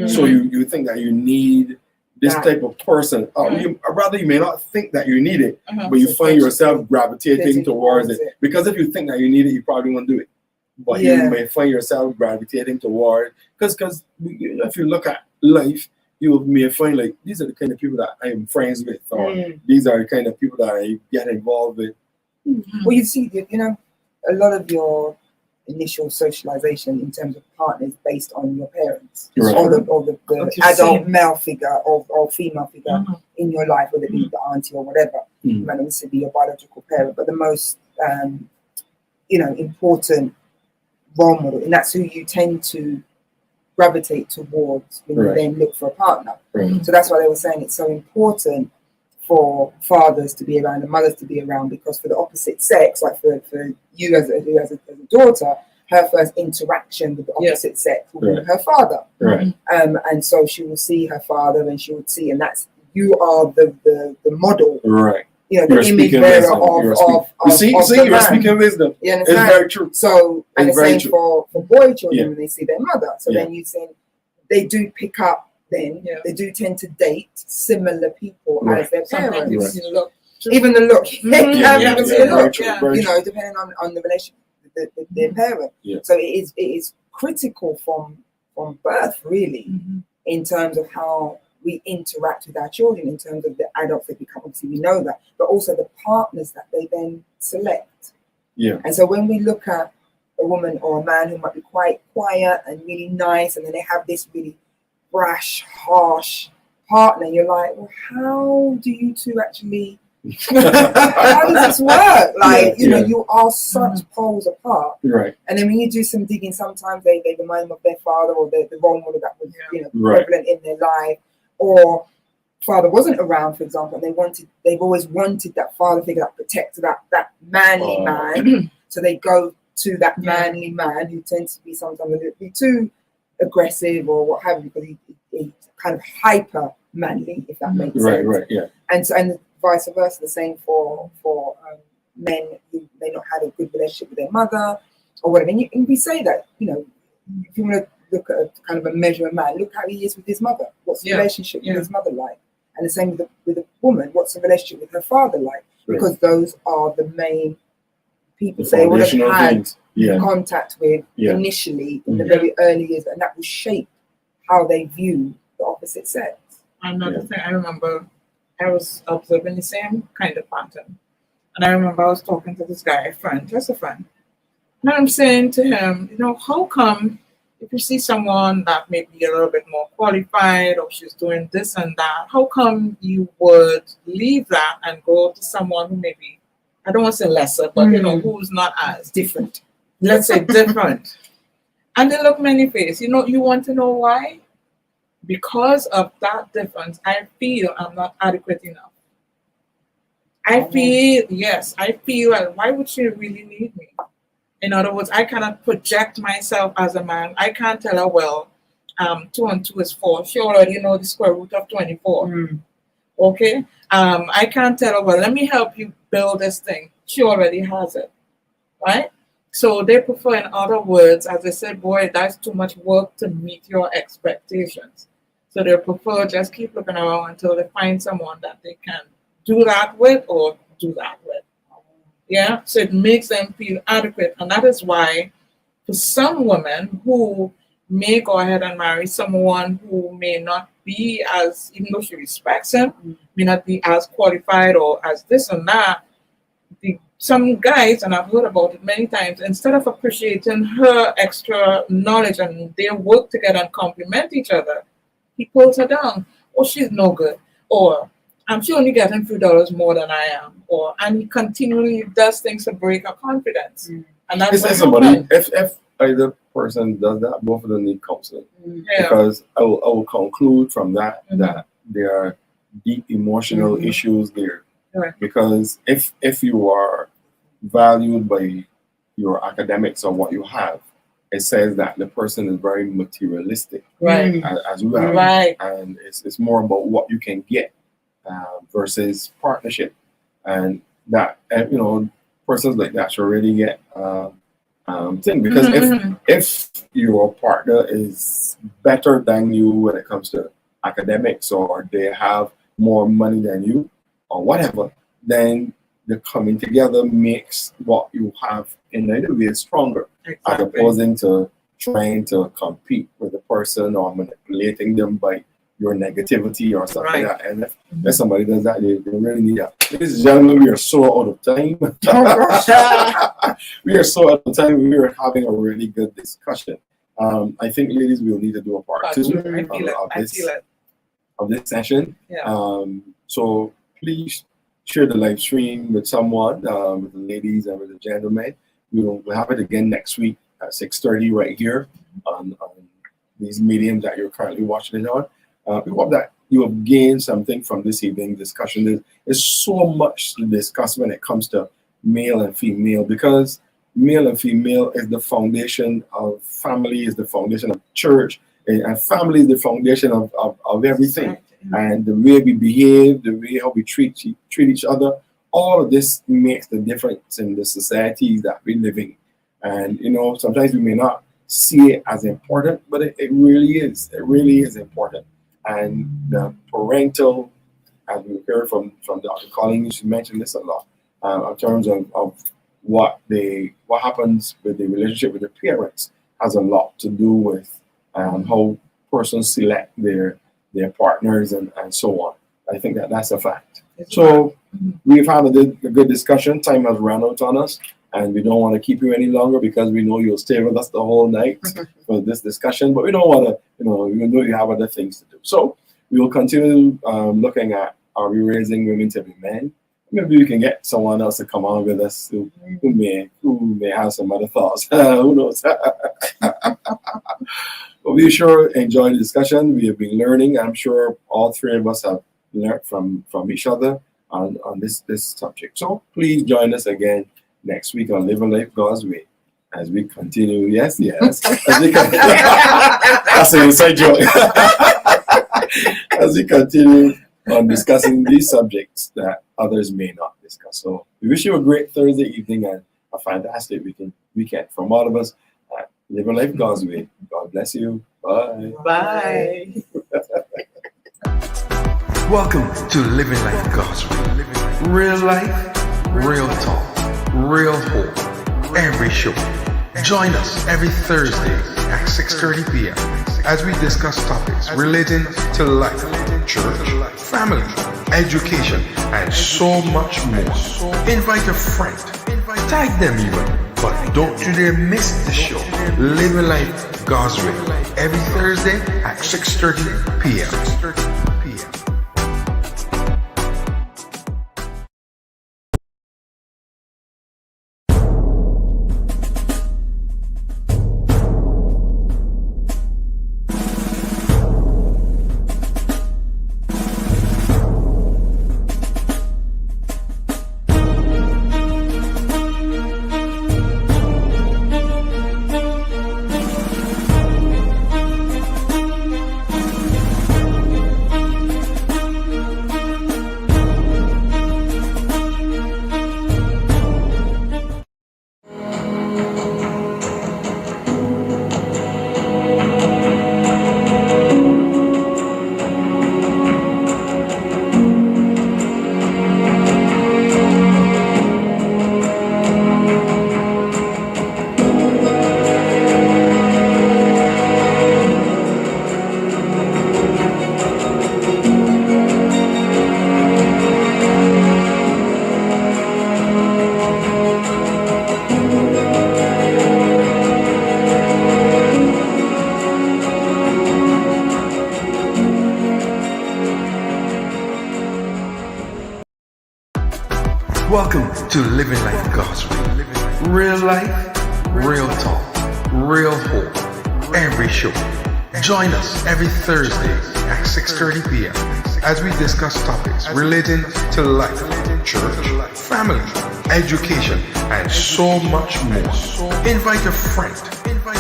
B: so you think that you need this type of person, rather you may not think that you need it, but you find yourself gravitating towards it. Because if you think that you need it, you probably won't do it. But you may find yourself gravitating toward, because if you look at life, you may find like these are the kind of people that I am friends with, or these are the kind of people that I get involved with.
D: Well, you see, a lot of your initial socialization in terms of partners based on your parents, or the adult male figure or female figure in your life, whether it be the auntie or whatever. It might also be your biological parent, but the most important role model, and that's who you tend to gravitate towards when you then look for a partner. So that's why they were saying it's so important for fathers to be around and mothers to be around, because for the opposite sex, like for you as a daughter, her first interaction with the opposite sex will be with her father. And so she will see her father, and she would see, and that's, you are the model. The image bearer of
B: you're speaking wisdom.
D: You understand?
B: It's very true.
D: So, and the same for boy children when they see their mother. So then you say they do pick up, then they do tend to date similar people as their parents. Even the look. Depending on the relationship with their parent. So it is critical from birth, really, in terms of how we interact with our children, in terms of the adults they become. Obviously, we know that, but also the partners that they then select. And so when we look at a woman or a man who might be quite quiet and really nice, and then they have this really brash, harsh partner, you're like, well, how do you two actually? How does this work? Like, you are such poles apart. And then when you do some digging, sometimes they remind them of their father, or the role model that was prevalent in their life. Or father wasn't around, for example, and they've always wanted that father figure that protected that manly man. So they go to that manly man who tends to be sometimes a little bit too aggressive or what have you, because he's kind of hyper manly, if that makes sense. And vice versa, the same for men who may not have a good relationship with their mother or whatever. And we say that, if you want to look at a kind of a measure of man, look how he is with his mother. What's the relationship with his mother like? And the same with a woman. What's the relationship with her father like? Because those are the main people they would have had contact with initially in the very early years, and that will shape how they view the opposite sex.
C: Another thing, I remember I was observing the same kind of pattern. And I remember I was talking to this guy, just a friend. And I'm saying to him, how come if you see someone that may be a little bit more qualified, or she's doing this and that, how come you would leave that and go to someone who may be, I don't want to say lesser, but who's not as
D: different.
C: Let's say different. And they look many face. You want to know why? Because of that difference, I feel I'm not adequate enough. I feel, why would she really need me? In other words, I cannot project myself as a man. I can't tell her, well, 2 and 2 is 4. She already knows the square root of 24. Okay? I can't tell her, well, let me help you build this thing. She already has it. Right? So they prefer, in other words, as I said, boy, that's too much work to meet your expectations. So they prefer just keep looking around until they find someone that they can do that with or do that with. Yeah, so it makes them feel adequate, and that is why, for some women who may go ahead and marry someone who may not be as, even though she respects him, may not be as qualified or as this and that. Some guys, and I've heard about it many times, instead of appreciating her extra knowledge and they work together and complement each other, he pulls her down. Oh, she's no good. Or she only getting a few dollars more than I am. And he continually does things to break her confidence. And that's
B: If somebody, if either person does that, both of them need counseling.
C: Yeah.
B: Because I will conclude from that that there are deep emotional issues there.
C: Right.
B: Because if you are valued by your academics or what you have, it says that the person is very materialistic,
C: Right.
B: as well,
C: Right.
B: and it's more about what you can get versus partnership, and that persons like that should really get thing, because if your partner is better than you when it comes to academics, or they have more money than you or whatever, then the coming together makes what you have in any way stronger, as
C: Exactly.
B: opposing to trying to compete with the person or manipulating them by your negativity or something like that. And if somebody does that, they really need that. Ladies and gentlemen, we are so out of time. We are so out of time. We are having a really good discussion. I think, ladies, we'll need to do a part two of this session.
C: Yeah.
B: So please share the live stream with someone, with the ladies and with the gentlemen. We'll have it again next week at 6:30 right here on these mediums that you're currently watching it on. We hope that you have gained something from this evening's discussion. There's so much to discuss when it comes to male and female, because male and female is the foundation of family, is the foundation of church, and family is the foundation of everything. And the way we behave, the way how we treat each other, all of this makes the difference in the societies that we live in. And sometimes we may not see it as important, but it really is. It really is important. And the parental, as we heard from Dr. Collins, she mentioned this a lot, in terms of what happens with the relationship with the parents, has a lot to do with how persons select their partners and so on. I think that's a fact. So we've had a good discussion. Time has run out on us, and we don't want to keep you any longer, because we know you'll stay with us the whole night for this discussion. But we don't want to, you know you have other things to do. So we will continue looking at, are we raising women to be men? Maybe we can get someone else to come on with us who may have some other thoughts. Who knows? But we sure enjoyed the discussion. We have been learning. I'm sure all three of us have learned from each other on this subject. So please join us again next week on Living Life God's Way as we continue. Yes. As we that's an inside joke. As we continue on discussing these subjects that others may not discuss. So we wish you a great Thursday evening and a fantastic weekend from all of us. Living Life God's Way. God bless you. Bye.
C: Bye.
A: Welcome to Living Life God's Way. Real life, real talk, real hope. Every show. Join us every Thursday at 6:30 p.m. as we discuss topics relating to life, church, family, education, and so much more. Invite a friend. Tag them even. But don't you dare miss the show. Living Life God's Way. Every Thursday at 6:30 p.m. Welcome to Living Life God's Way. Real life, real talk, real hope. Every show. Join us every Thursday at 6:30 p.m. as we discuss topics relating to life, church, family, education, and so much more. Invite a friend.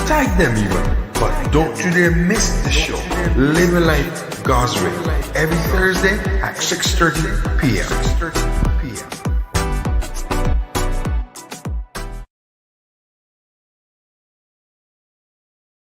A: Tag them even. But don't you dare miss the show. Living Life God's Way every Thursday at 6:30 p.m.